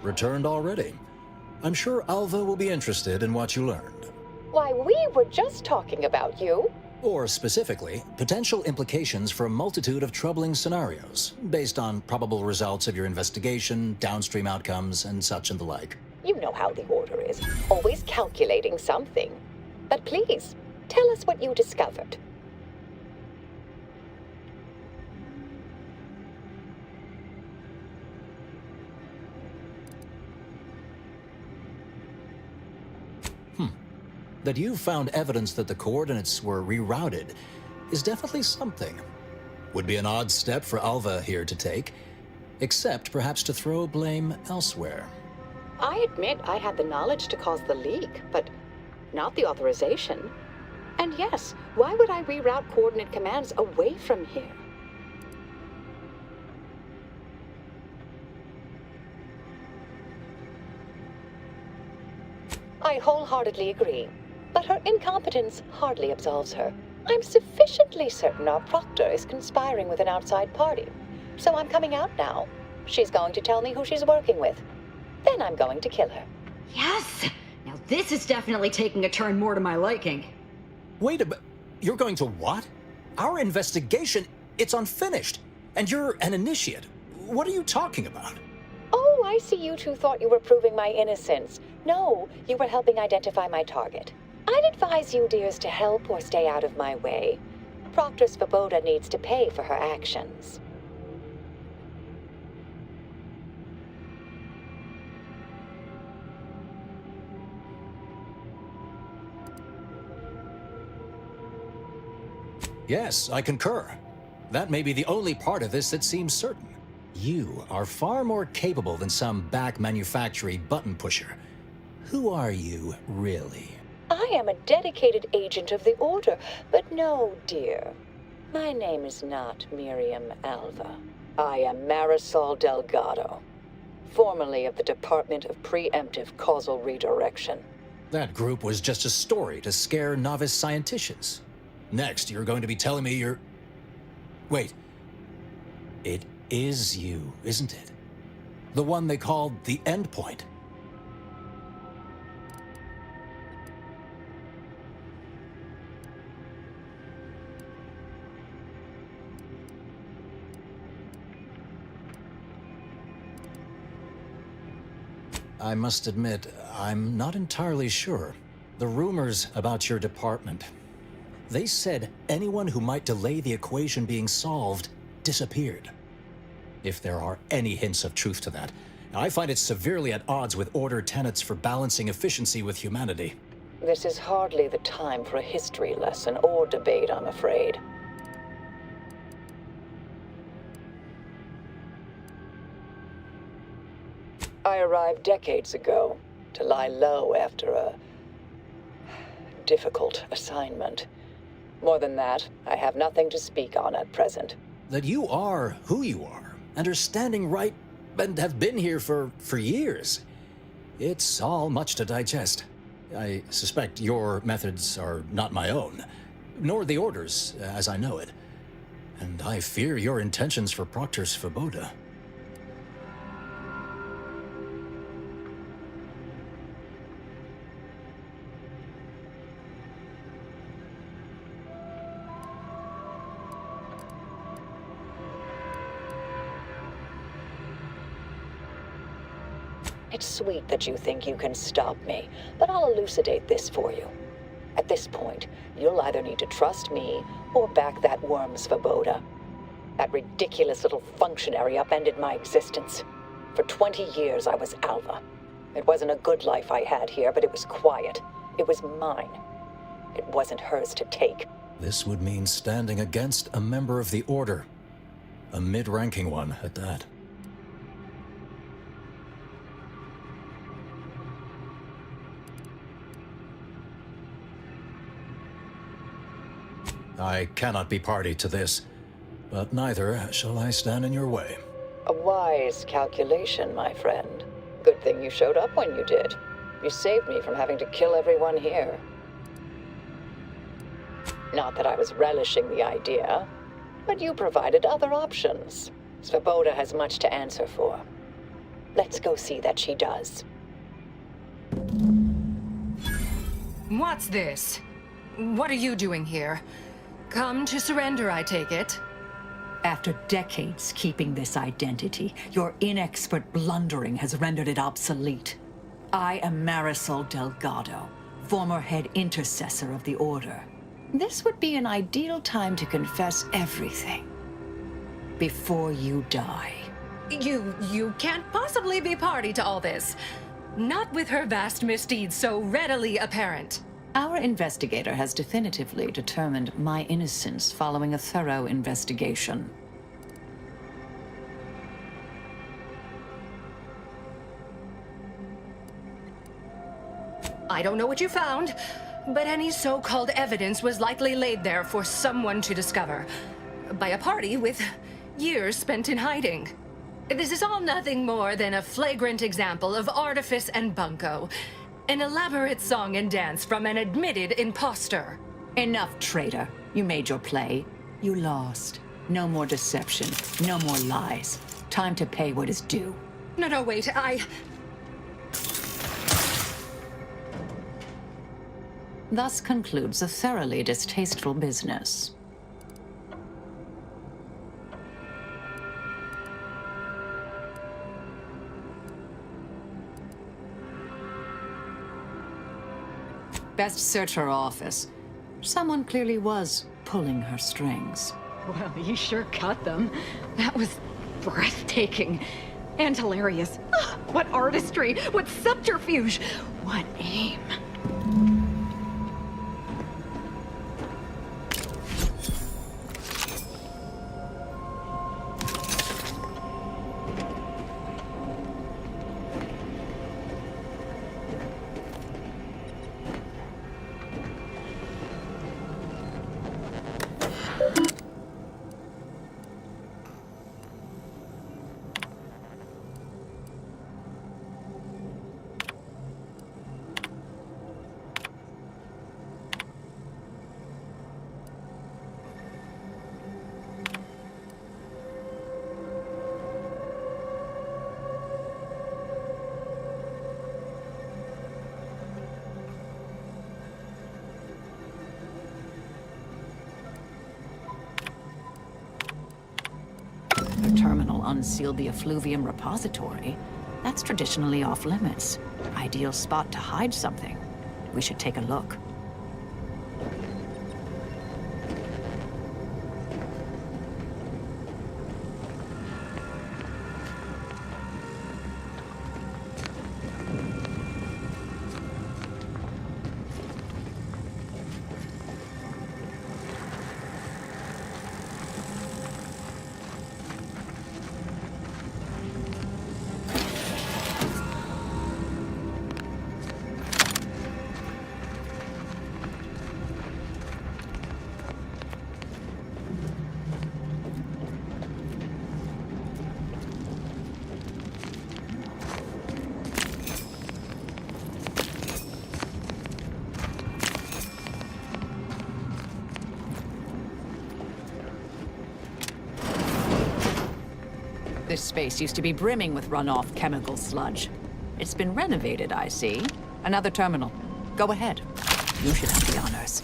Returned already. I'm sure Alva will be interested in what you learned. Why, we were just talking about you. Or specifically, potential implications for a multitude of troubling scenarios, based on probable results of your investigation, downstream outcomes, and such and the like. You know how the Order is, always calculating something. But please, tell us what you discovered. That you found evidence that the coordinates were rerouted is definitely something. Would be an odd step for Alva here to take, except perhaps to throw blame elsewhere. I admit I had the knowledge to cause the leak, but not the authorization. And yes, why would I reroute coordinate commands away from here? I wholeheartedly agree, but her incompetence hardly absolves her. I'm sufficiently certain our proctor is conspiring with an outside party, so I'm coming out now. She's going to tell me who she's working with. Then I'm going to kill her. Yes! Now this is definitely taking a turn more to my liking. Wait a minute. You're going to what? Our investigation, it's unfinished. And you're an initiate. What are you talking about? Oh, I see you two thought you were proving my innocence. No, you were helping identify my target. I'd advise you dears to help or stay out of my way. Proctor Svoboda needs to pay for her actions. Yes, I concur. That may be the only part of this that seems certain. You are far more capable than some back manufacturing button pusher. Who are you, really? I am a dedicated agent of the Order, but no, dear. My name is not Miriam Alva. I am Marisol Delgado, formerly of the Department of Preemptive Causal Redirection. That group was just a story to scare novice scienticians. Next, you're going to be telling me you're... Wait. It is you, isn't it? The one they called the Endpoint. I must admit, I'm not entirely sure. The rumors about your department. They said anyone who might delay the equation being solved disappeared. If there are any hints of truth to that, I find it severely at odds with Order tenets for balancing efficiency with humanity. This is hardly the time for a history lesson or debate, I'm afraid. I arrived decades ago to lie low after a difficult assignment. More than that, I have nothing to speak on at present. That you are who you are, and are standing right, and have been here for years. It's all much to digest. I suspect your methods are not my own, nor the Order's, as I know it. And I fear your intentions for Proctor Svoboda. It's sweet that you think you can stop me, but I'll elucidate this for you. At this point, you'll either need to trust me or back that worm Svoboda. That ridiculous little functionary upended my existence. For 20 years, I was Alva. It wasn't a good life I had here, but it was quiet. It was mine. It wasn't hers to take. This would mean standing against a member of the Order. A mid-ranking one, at that. I cannot be party to this, but neither shall I stand in your way. A wise calculation, my friend. Good thing you showed up when you did. You saved me from having to kill everyone here. Not that I was relishing the idea, but you provided other options. Svoboda has much to answer for. Let's go see that she does. What's this? What are you doing here? Come to surrender, I take it? After decades keeping this identity, your inexpert blundering has rendered it obsolete. I am Marisol Delgado, former head intercessor of the Order. This would be an ideal time to confess everything. Before you die. You can't possibly be party to all this. Not with her vast misdeeds so readily apparent. Our investigator has definitively determined my innocence following a thorough investigation. I don't know what you found, but any so-called evidence was likely laid there for someone to discover. By a party with years spent in hiding. This is all nothing more than a flagrant example of artifice and bunco. An elaborate song and dance from an admitted imposter. Enough, traitor. You made your play. You lost. No more deception. No more lies. Time to pay what is due. No, wait, Thus concludes a thoroughly distasteful business. Best search her office. Someone clearly was pulling her strings. Well, you sure cut them. That was breathtaking. And hilarious. What artistry! What subterfuge! What aim! The terminal unsealed the effluvium repository. That's traditionally off limits. Ideal spot to hide something. We should take a look. This space used to be brimming with runoff chemical sludge. It's been renovated, I see. Another terminal. Go ahead. You should have the honors.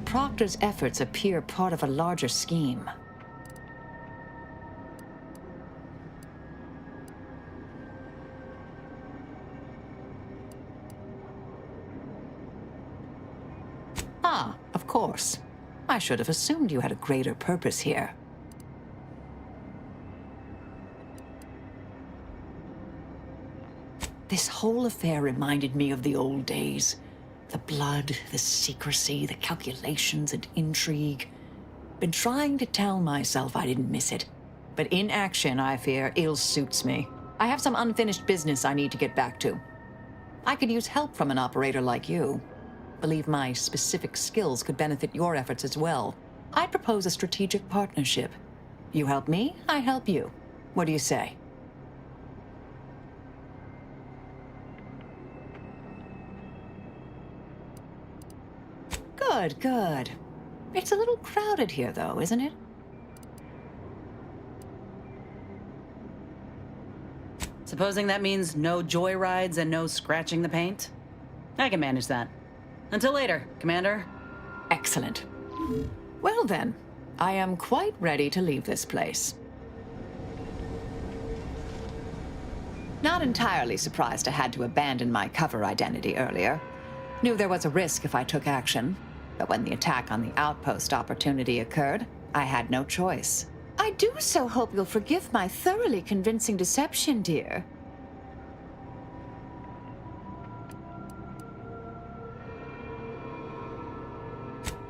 Proctor's efforts appear part of a larger scheme. Ah, of course. I should have assumed you had a greater purpose here. This whole affair reminded me of the old days. The blood, the secrecy, the calculations and intrigue. Been trying to tell myself I didn't miss it. But in action, I fear, ill suits me. I have some unfinished business I need to get back to. I could use help from an operator like you. Believe my specific skills could benefit your efforts as well. I'd propose a strategic partnership. You help me, I help you. What do you say? Good, good. It's a little crowded here, though, isn't it? Supposing that means no joyrides and no scratching the paint? I can manage that. Until later, Commander. Excellent. Well then, I am quite ready to leave this place. Not entirely surprised I had to abandon my cover identity earlier. Knew there was a risk if I took action. But when the attack on the outpost opportunity occurred, I had no choice. I do so hope you'll forgive my thoroughly convincing deception, dear.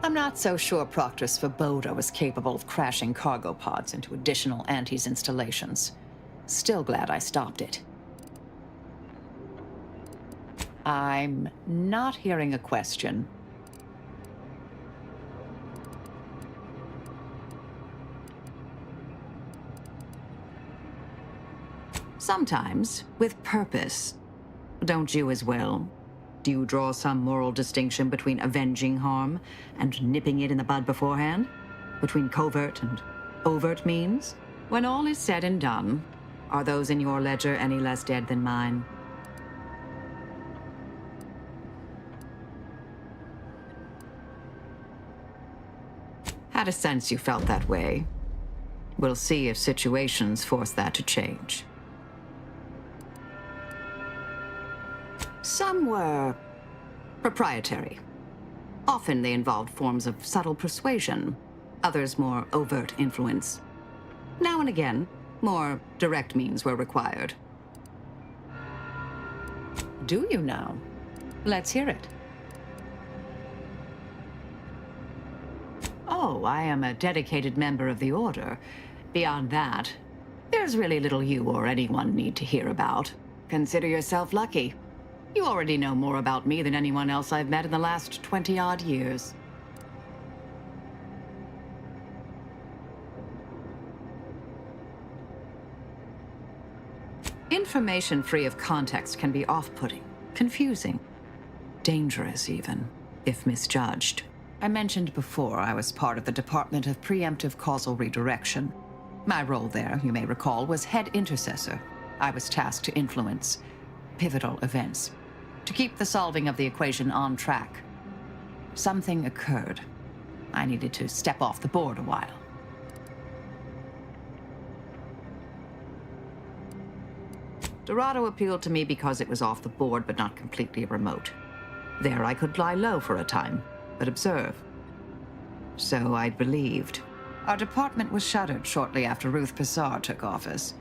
I'm not so sure Proctor Svoboda was capable of crashing cargo pods into additional Antes installations. Still glad I stopped it. I'm not hearing a question. Sometimes, with purpose. Don't you as well? Do you draw some moral distinction between avenging harm and nipping it in the bud beforehand? Between covert and overt means? When all is said and done, are those in your ledger any less dead than mine? Had a sense you felt that way. We'll see if situations force that to change. Some were proprietary. Often they involved forms of subtle persuasion, others more overt influence. Now and again, more direct means were required. Do you now? Let's hear it. Oh, I am a dedicated member of the Order. Beyond that, there's really little you or anyone need to hear about. Consider yourself lucky. You already know more about me than anyone else I've met in the last 20-odd years. Information free of context can be off-putting, confusing, dangerous even, if misjudged. I mentioned before I was part of the Department of Preemptive Causal Redirection. My role there, you may recall, was head intercessor. I was tasked to influence pivotal events, to keep the solving of the equation on track. Something occurred. I needed to step off the board a while. Dorado appealed to me because it was off the board but not completely remote. There I could lie low for a time, but observe. So I believed. Our department was shuttered shortly after Ruth Passar took office.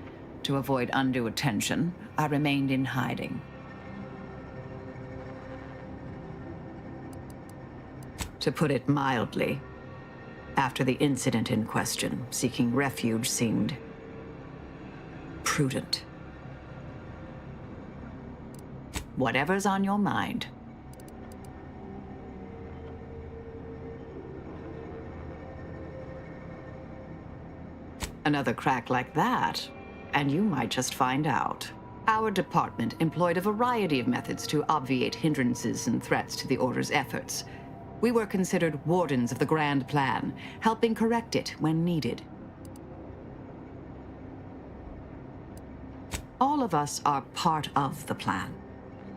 To avoid undue attention, I remained in hiding. To put it mildly, after the incident in question, seeking refuge seemed prudent. Whatever's on your mind. Another crack like that, and you might just find out. Our department employed a variety of methods to obviate hindrances and threats to the Order's efforts. We were considered wardens of the grand plan, helping correct it when needed. All of us are part of the plan.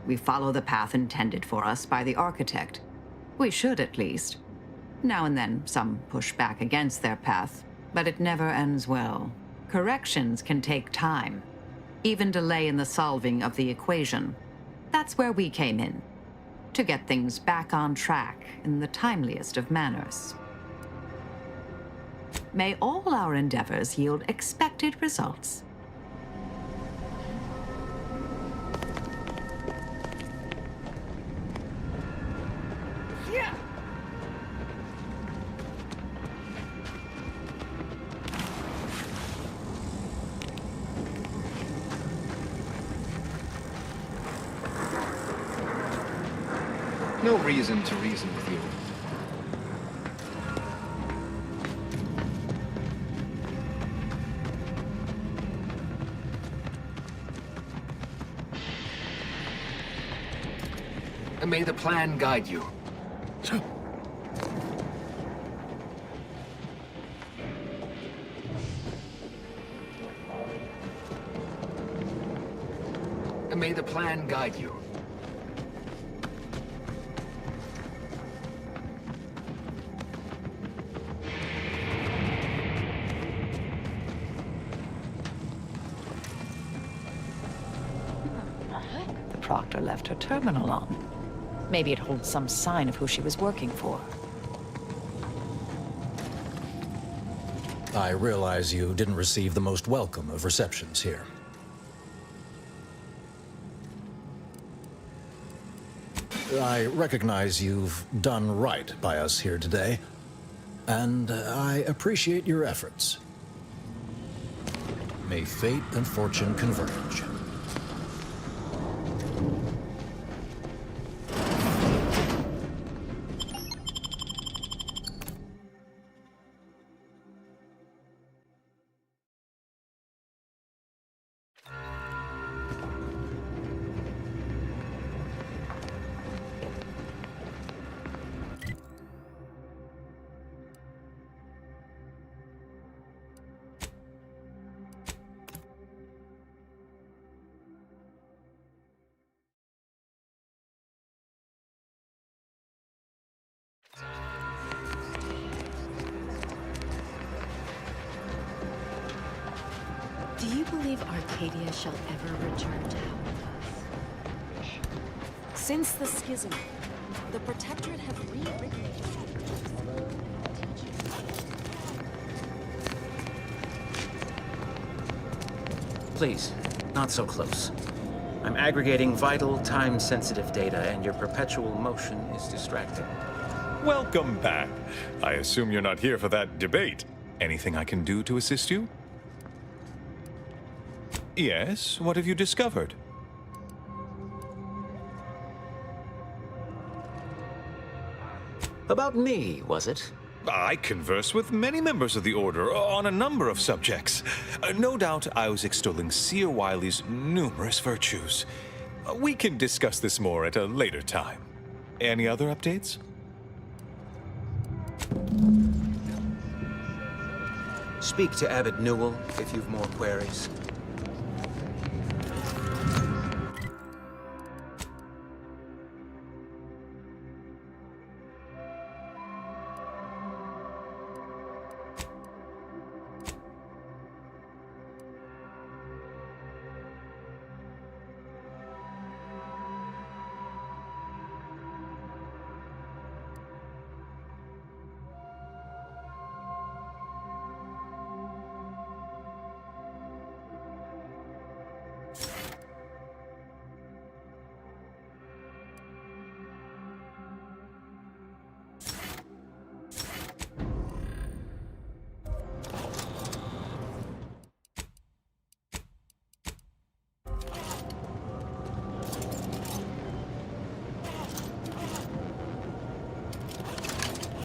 We follow the path intended for us by the architect. We should, at least. Now and then, some push back against their path, but it never ends well. Corrections can take time, even delay in the solving of the equation. That's where we came in, to get things back on track in the timeliest of manners. May all our endeavors yield expected results. Yeah! No reason to reason with you. And may the plan guide you. And may the plan guide you. The Proctor left her terminal on. Maybe it holds some sign of who she was working for. I realize you didn't receive the most welcome of receptions here. I recognize you've done right by us here today, and I appreciate your efforts. May fate and fortune converge. Do you believe Arcadia shall ever return to Howard? Since the schism, the Protectorate have rewritten Please, not so close. I'm aggregating vital, time-sensitive data, and your perpetual motion is distracting. Welcome back. I assume you're not here for that debate. Anything I can do to assist you? Yes, what have you discovered? About me, was it? I converse with many members of the Order on a number of subjects. No doubt I was extolling Seer Wiley's numerous virtues. We can discuss this more at a later time. Any other updates? Speak to Abbot Newell if you've more queries.